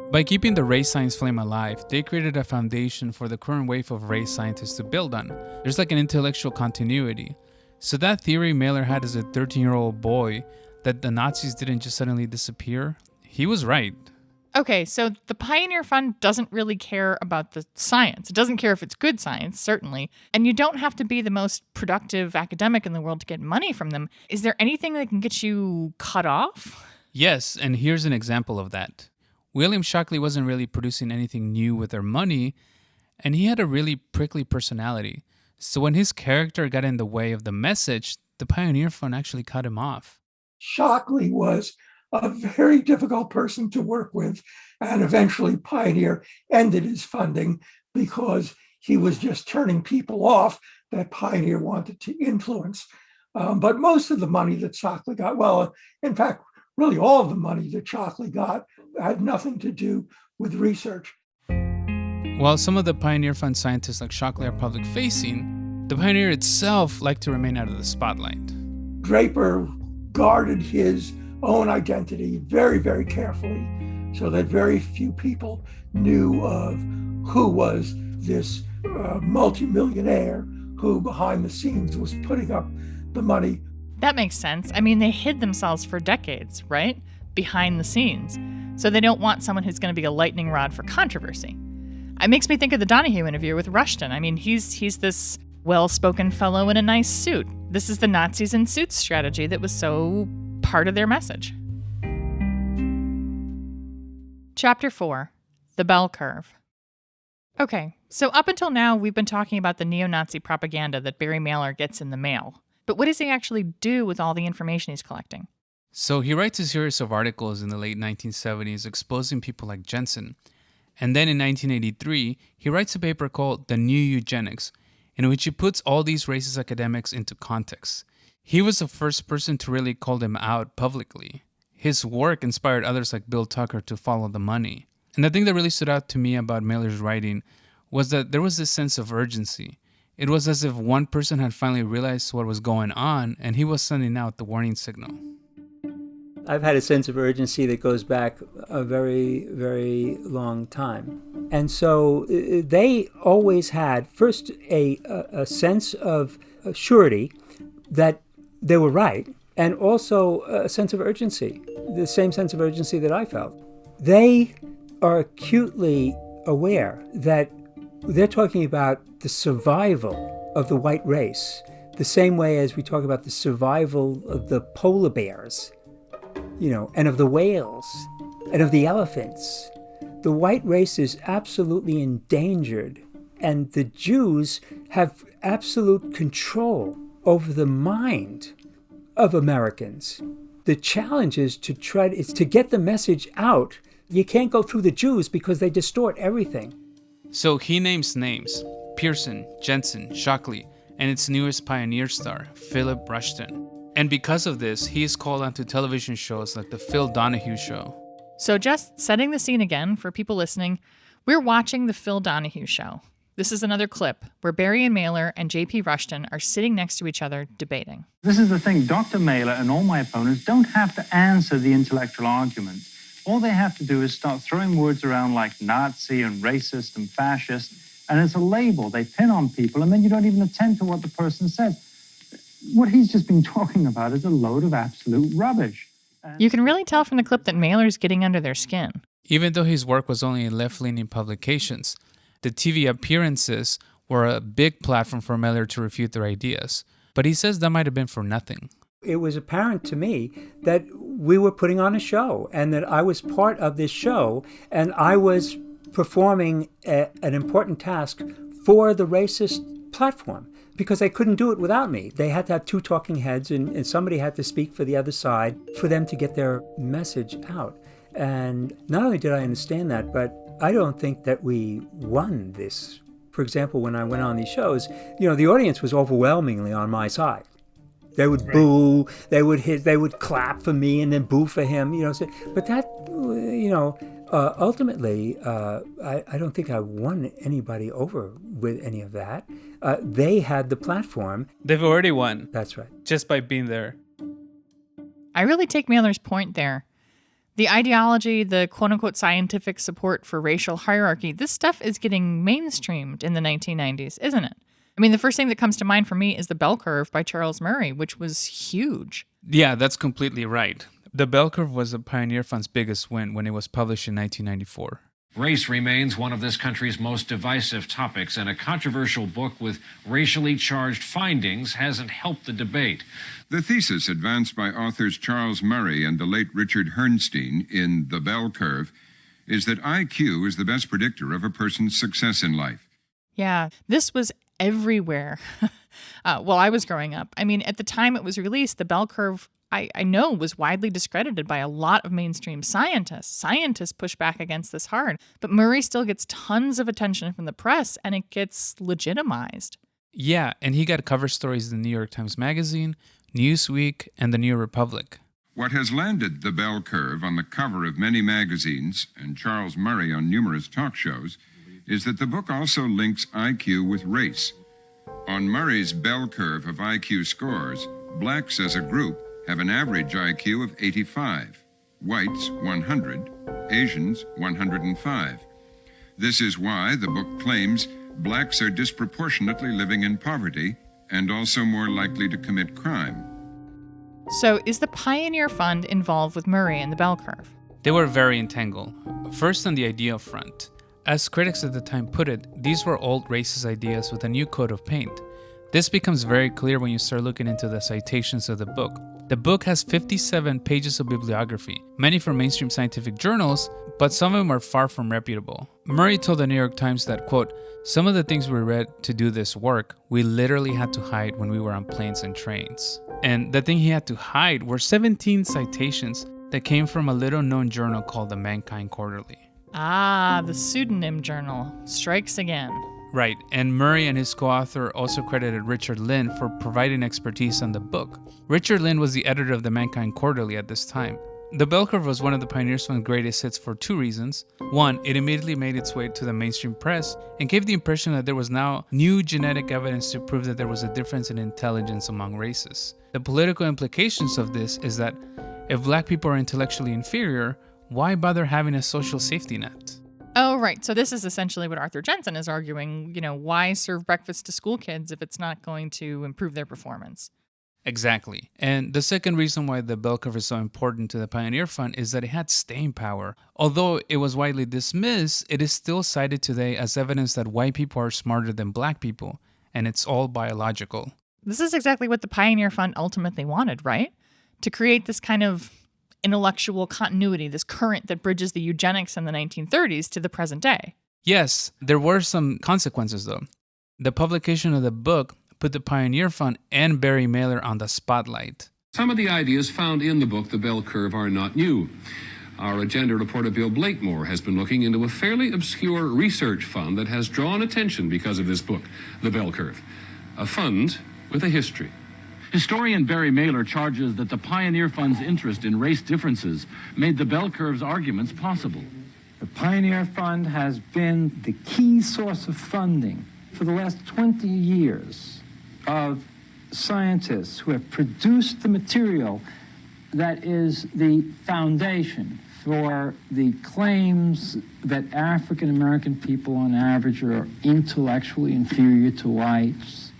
By keeping the race science flame alive, they created a foundation for the current wave of race scientists to build on. There's like an intellectual continuity. So that theory Mehler had as a 13-year-old boy, that the Nazis didn't just suddenly disappear, he was right. Okay, so the Pioneer Fund doesn't really care about the science. It doesn't care if it's good science, certainly. And you don't have to be the most productive academic in the world to get money from them. Is there anything that can get you cut off? Yes, and here's an example of that. William Shockley wasn't really producing anything new with their money, and he had a really prickly personality. So when his character got in the way of the message, the Pioneer Fund actually cut him off. Shockley was a very difficult person to work with, and eventually Pioneer ended his funding because he was just turning people off that Pioneer wanted to influence. But most of the money that Shockley got, well, in fact, really all of the money that Shockley got had nothing to do with research. While some of the Pioneer Fund scientists like Shockley are public-facing, the Pioneer itself liked to remain out of the spotlight. Draper guarded his own identity very, very carefully so that very few people knew of who was this multimillionaire who behind the scenes was putting up the money. That makes sense. I mean, they hid themselves for decades, right? Behind the scenes. So they don't want someone who's going to be a lightning rod for controversy. It makes me think of the Donahue interview with Rushton. I mean, he's this well-spoken fellow in a nice suit. This is the Nazis in suits strategy that was so part of their message. Chapter 4, The Bell Curve. Okay, so up until now, we've been talking about the neo-Nazi propaganda that Barry Mehler gets in the mail. But what does he actually do with all the information he's collecting? So he writes a series of articles in the late 1970s exposing people like Jensen. And then in 1983, he writes a paper called The New Eugenics, in which he puts all these racist academics into context. He was the first person to really call them out publicly. His work inspired others like Bill Tucker to follow the money. And the thing that really stood out to me about Mehler's writing was that there was this sense of urgency. It was as if one person had finally realized what was going on, and he was sending out the warning signal. I've had a sense of urgency that goes back a very, very long time. And so they always had, first, a sense of surety that they were right, and also a sense of urgency, the same sense of urgency that I felt. They are acutely aware that they're talking about the survival of the white race, the same way as we talk about the survival of the polar bears, and of the whales, and of the elephants. The white race is absolutely endangered, and the Jews have absolute control over the mind of Americans. The challenge is to get the message out. You can't go through the Jews because they distort everything. So he names names: Pearson, Jensen, Shockley, and its newest pioneer star, Philip Rushton. And because of this, he is called onto television shows like The Phil Donahue Show. So just setting the scene again for people listening, we're watching The Phil Donahue Show. This is another clip where Barry and Mehler and J.P. Rushton are sitting next to each other debating. This is the thing. Dr. Mehler and all my opponents don't have to answer the intellectual argument. All they have to do is start throwing words around like Nazi and racist and fascist, and it's a label they pin on people, and then you don't even attend to what the person says. What he's just been talking about is a load of absolute rubbish. You can really tell from the clip that Mehler's getting under their skin. Even though his work was only in left-leaning publications, the TV appearances were a big platform for Mehler to refute their ideas. But he says that might have been for nothing. It was apparent to me that we were putting on a show and that I was part of this show and I was performing an important task for the racist platform because they couldn't do it without me. They had to have two talking heads and somebody had to speak for the other side for them to get their message out. And not only did I understand that, but I don't think that we won this. For example, when I went on these shows, the audience was overwhelmingly on my side. They would boo, they would clap for me and then boo for him, But that, ultimately, I don't think I won anybody over with any of that. They had the platform. They've already won. That's right. Just by being there. I really take Mehler's point there. The ideology, the quote-unquote scientific support for racial hierarchy, this stuff is getting mainstreamed in the 1990s, isn't it? I mean, the first thing that comes to mind for me is The Bell Curve by Charles Murray, which was huge. Yeah, that's completely right. The Bell Curve was the Pioneer Fund's biggest win when it was published in 1994. Race remains one of this country's most divisive topics, and a controversial book with racially charged findings hasn't helped the debate. The thesis advanced by authors Charles Murray and the late Richard Herrnstein in The Bell Curve is that IQ is the best predictor of a person's success in life. Yeah, this was everywhere. While I was growing up. I mean, at the time it was released, the Bell Curve, I know, was widely discredited by a lot of mainstream scientists. Scientists push back against this hard. But Murray still gets tons of attention from the press, and it gets legitimized. Yeah, and he got cover stories in the New York Times Magazine, Newsweek, and the New Republic. What has landed The Bell Curve on the cover of many magazines and Charles Murray on numerous talk shows is that the book also links IQ with race. On Murray's Bell Curve of IQ scores, blacks as a group have an average IQ of 85, whites 100, Asians 105. This is why the book claims blacks are disproportionately living in poverty and also more likely to commit crime. So is the Pioneer Fund involved with Murray and the Bell Curve? They were very entangled. First on the idea front. As critics at the time put it, these were old racist ideas with a new coat of paint. This becomes very clear when you start looking into the citations of the book. The book has 57 pages of bibliography, many from mainstream scientific journals, but some of them are far from reputable. Murray told the New York Times that, quote, "Some of the things we read to do this work, we literally had to hide when we were on planes and trains." And the thing he had to hide were 17 citations that came from a little-known journal called the Mankind Quarterly. Ah, the pseudonym journal strikes again. Right, and Murray and his co-author also credited Richard Lynn for providing expertise on the book. Richard Lynn was the editor of the Mankind Quarterly at this time. The Bell Curve was one of the Pioneer Fund's greatest hits for two reasons. One, it immediately made its way to the mainstream press and gave the impression that there was now new genetic evidence to prove that there was a difference in intelligence among races. The political implications of this is that if black people are intellectually inferior, why bother having a social safety net? Oh, right. So this is essentially what Arthur Jensen is arguing. Why serve breakfast to school kids if it's not going to improve their performance? Exactly. And the second reason why the Bell Curve is so important to the Pioneer Fund is that it had staying power. Although it was widely dismissed, it is still cited today as evidence that white people are smarter than black people, and it's all biological. This is exactly what the Pioneer Fund ultimately wanted, right? To create this kind of intellectual continuity, this current that bridges the eugenics in the 1930s to the present day. Yes, there were some consequences though. The publication of the book put the Pioneer Fund and Barry Mehler on the spotlight. Some of the ideas found in the book, The Bell Curve, are not new. Our agenda reporter Bill Blakemore has been looking into a fairly obscure research fund that has drawn attention because of this book, The Bell Curve. A fund with a history. Historian Barry Mehler charges that the Pioneer Fund's interest in race differences made the Bell Curve's arguments possible. The Pioneer Fund has been the key source of funding for the last 20 years of scientists who have produced the material that is the foundation for the claims that African American people on average are intellectually inferior to whites.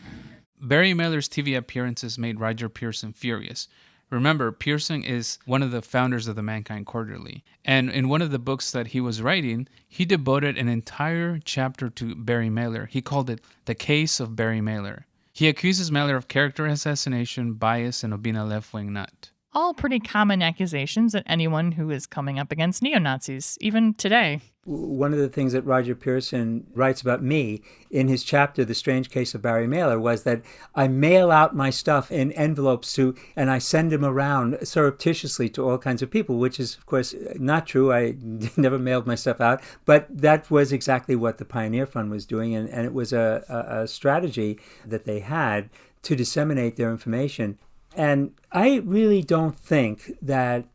Barry Mehler's TV appearances made Roger Pearson furious. Remember, Pearson is one of the founders of the Mankind Quarterly. And in one of the books that he was writing, he devoted an entire chapter to Barry Mehler. He called it The Case of Barry Mehler. He accuses Mehler of character assassination, bias, and of being a left-wing nut. All pretty common accusations at anyone who is coming up against neo-Nazis, even today. One of the things that Roger Pearson writes about me in his chapter, The Strange Case of Barry Mehler, was that I mail out my stuff in envelopes and I send them around surreptitiously to all kinds of people, which is, of course, not true. I never mailed my stuff out. But that was exactly what the Pioneer Fund was doing, and it was a strategy that they had to disseminate their information. And I really don't think that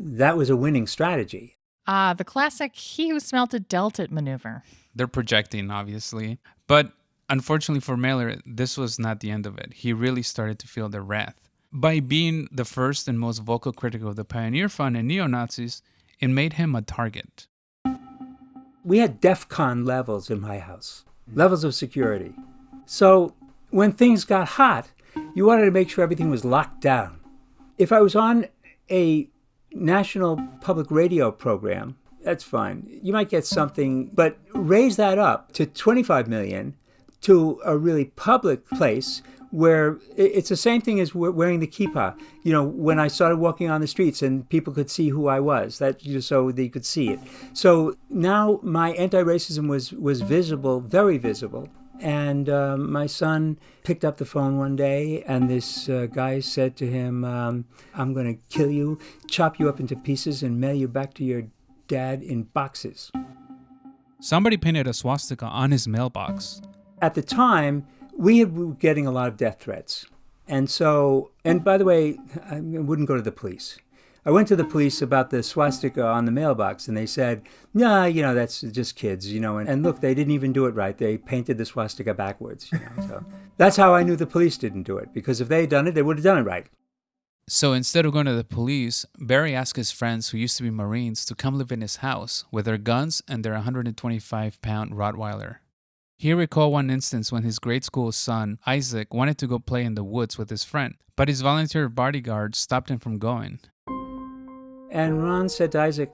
was a winning strategy. The classic he who smelt it dealt it maneuver. They're projecting, obviously. But unfortunately for Mehler, this was not the end of it. He really started to feel their wrath. By being the first and most vocal critic of the Pioneer Fund and neo-Nazis, it made him a target. We had DEFCON levels in my house, levels of security. So when things got hot, you wanted to make sure everything was locked down. If I was on a national public radio program, that's fine. You might get something, but raise that up to 25 million to a really public place where it's the same thing as wearing the kippah. You know, when I started walking on the streets and people could see who I was, that so they could see it. So now my anti-racism was visible, very visible. And my son picked up the phone one day, and this guy said to him, I'm going to kill you, chop you up into pieces, and mail you back to your dad in boxes. Somebody painted a swastika on his mailbox. At the time, we were getting a lot of death threats. And so, and by the way, I wouldn't go to the police. I went to the police about the swastika on the mailbox, and they said, nah, you know, that's just kids, you know. And look, they didn't even do it right. They painted the swastika backwards, you know. So that's how I knew the police didn't do it, because if they had done it, they would have done it right. So instead of going to the police, Barry asked his friends who used to be Marines to come live in his house with their guns and their 125-pound Rottweiler. He recalled one instance when his grade school son, Isaac, wanted to go play in the woods with his friend, but his volunteer bodyguard stopped him from going. And Ron said to Isaac,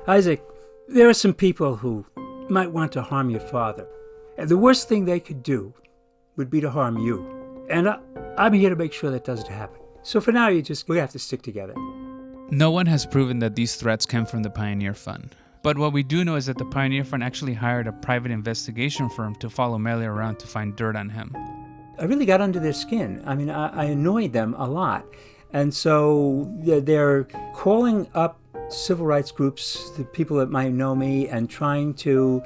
Isaac, there are some people who might want to harm your father. And the worst thing they could do would be to harm you. And I'm here to make sure that doesn't happen. So for now, we have to stick together. No one has proven that these threats came from the Pioneer Fund. But what we do know is that the Pioneer Fund actually hired a private investigation firm to follow Mehler around to find dirt on him. I really got under their skin. I mean, I annoyed them a lot. And so they're calling up civil rights groups, the people that might know me, and trying to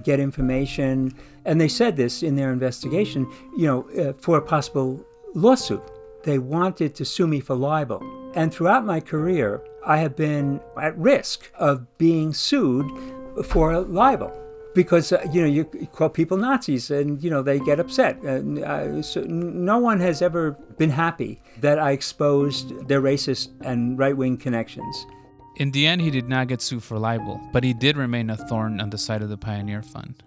get information. And they said this in their investigation, you know, for a possible lawsuit. They wanted to sue me for libel. And throughout my career, I have been at risk of being sued for libel. Because, you know, you call people Nazis and, you know, they get upset. So no one has ever been happy that I exposed their racist and right-wing connections. In the end, he did not get sued for libel, but he did remain a thorn on the side of the Pioneer Fund.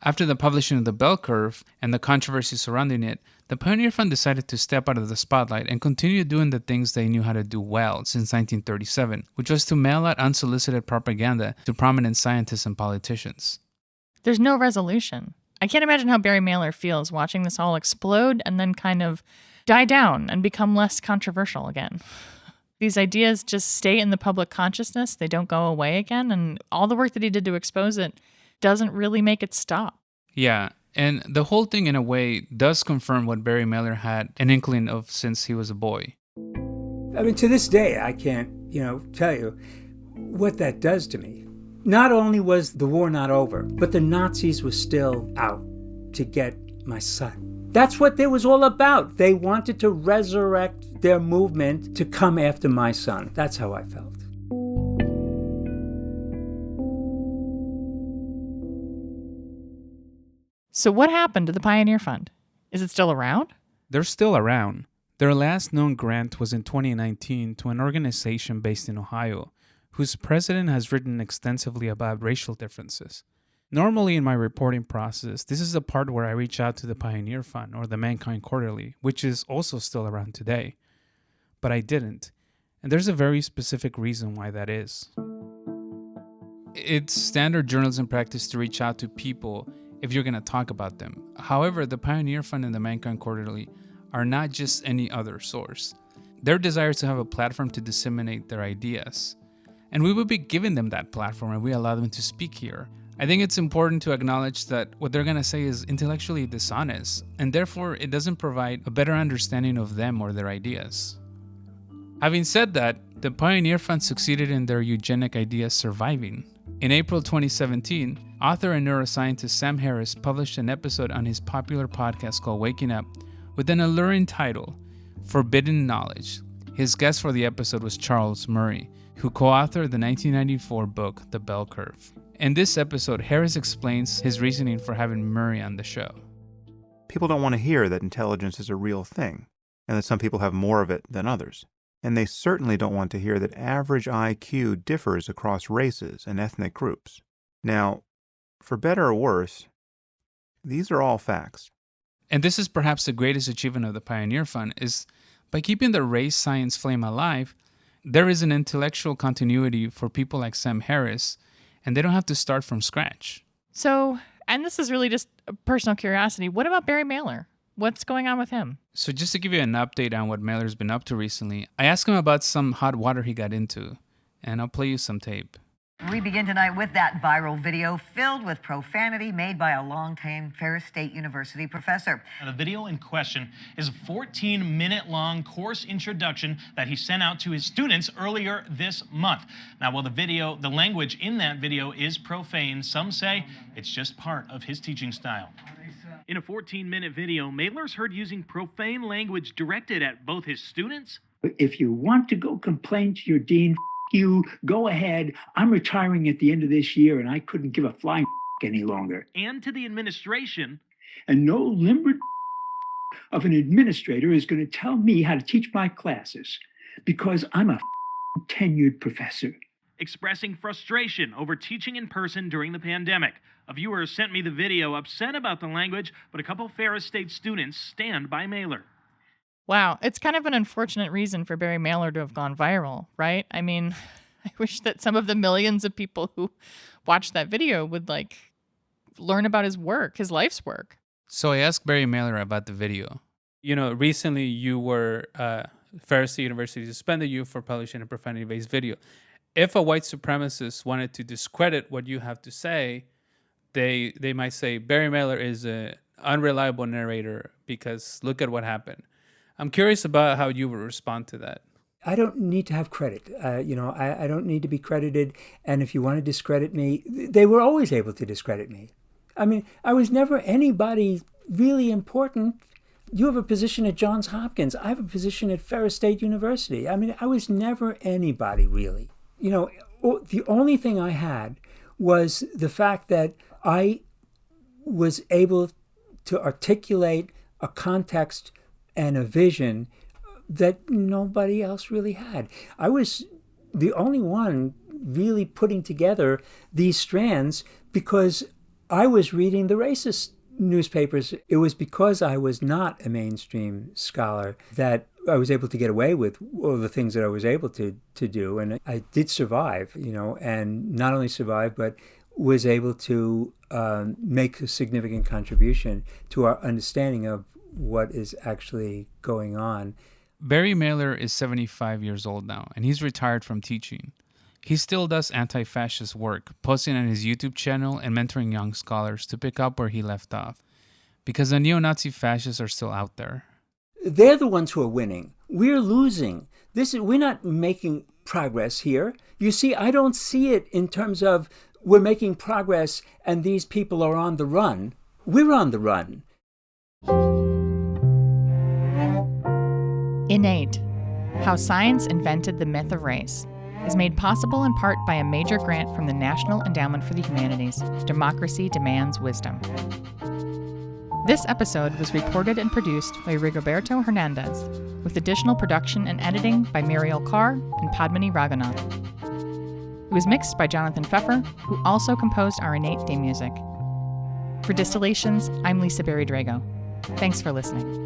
After the publishing of the Bell Curve and the controversy surrounding it, the Pioneer Fund decided to step out of the spotlight and continue doing the things they knew how to do well since 1937, which was to mail out unsolicited propaganda to prominent scientists and politicians. There's no resolution. I can't imagine how Barry Mehler feels watching this all explode and then kind of die down and become less controversial again. These ideas just stay in the public consciousness. They don't go away again. And all the work that he did to expose it doesn't really make it stop. Yeah, and the whole thing in a way does confirm what Barry Mehler had an inkling of since he was a boy. I mean, to this day, I can't, tell you what that does to me. Not only was the war not over, but the Nazis were still out to get my son. That's what it was all about. They wanted to resurrect their movement to come after my son. That's how I felt. So what happened to the Pioneer Fund? Is it still around? They're still around. Their last known grant was in 2019 to an organization based in Ohio, whose president has written extensively about racial differences. Normally in my reporting process, this is the part where I reach out to the Pioneer Fund or the Mankind Quarterly, which is also still around today. But I didn't, and there's a very specific reason why that is. It's standard journalism practice to reach out to people if you're going to talk about them. However, the Pioneer Fund and the Mankind Quarterly are not just any other source. Their desire is to have a platform to disseminate their ideas. And we would be giving them that platform and we allow them to speak here. I think it's important to acknowledge that what they're going to say is intellectually dishonest, and therefore it doesn't provide a better understanding of them or their ideas. Having said that, the Pioneer Fund succeeded in their eugenic ideas surviving. In April 2017, author and neuroscientist Sam Harris published an episode on his popular podcast called Waking Up with an alluring title, Forbidden Knowledge. His guest for the episode was Charles Murray, who co-authored the 1994 book, The Bell Curve. In this episode, Harris explains his reasoning for having Murray on the show. People don't want to hear that intelligence is a real thing, and that some people have more of it than others. And they certainly don't want to hear that average IQ differs across races and ethnic groups. Now, for better or worse, these are all facts. And this is perhaps the greatest achievement of the Pioneer Fund, is by keeping the race science flame alive, there is an intellectual continuity for people like Sam Harris, and they don't have to start from scratch. So, and this is really just a personal curiosity, what about Barry Mehler? What's going on with him? So just to give you an update on what Mehler's been up to recently, I asked him about some hot water he got into, and I'll play you some tape. We begin tonight with that viral video filled with profanity made by a longtime Ferris State University professor. The video in question is a 14-minute-long course introduction that he sent out to his students earlier this month. Now, while the language in that video is profane, some say it's just part of his teaching style. In a 14-minute video, Mehler's heard using profane language directed at both his students. If you want to go complain to your dean, you go ahead. I'm retiring at the end of this year, and I couldn't give a flying any longer. And to the administration. And no limber of an administrator is going to tell me how to teach my classes because I'm a tenured professor. Expressing frustration over teaching in person during the pandemic. A viewer sent me the video upset about the language, but a couple Ferris State students stand by Mehler. Wow, it's kind of an unfortunate reason for Barry Mehler to have gone viral, right? I mean, I wish that some of the millions of people who watched that video would, learn about his work, his life's work. So I asked Barry Mehler about the video. You know, recently you were, Ferris State University suspended you for publishing a profanity-based video. If a white supremacist wanted to discredit what you have to say, they might say, Barry Mehler is an unreliable narrator because look at what happened. I'm curious about how you would respond to that. I don't need to have credit. I don't need to be credited. And if you want to discredit me, they were always able to discredit me. I mean, I was never anybody really important. You have a position at Johns Hopkins. I have a position at Ferris State University. I mean, I was never anybody really. You know, the only thing I had was the fact that I was able to articulate a context and a vision that nobody else really had. I was the only one really putting together these strands because I was reading the racist newspapers. It was because I was not a mainstream scholar that I was able to get away with all the things that I was able to do. And I did survive, and not only survive, but was able to make a significant contribution to our understanding of what is actually going on. Barry Mehler is 75 years old now, and he's retired from teaching. He still does anti-fascist work, posting on his YouTube channel and mentoring young scholars to pick up where he left off, because the neo-Nazi fascists are still out there. They're the ones who are winning. We're losing. We're not making progress here. You see, I don't see it in terms of we're making progress and these people are on the run. We're on the run. Innate, How Science Invented the Myth of Race, is made possible in part by a major grant from the National Endowment for the Humanities, Democracy Demands Wisdom. This episode was reported and produced by Rigoberto Hernandez, with additional production and editing by Muriel Carr and Padmini Raghunath. It was mixed by Jonathan Pfeffer, who also composed our Innate theme music. For Distillations, I'm Lisa Berry Drago. Thanks for listening.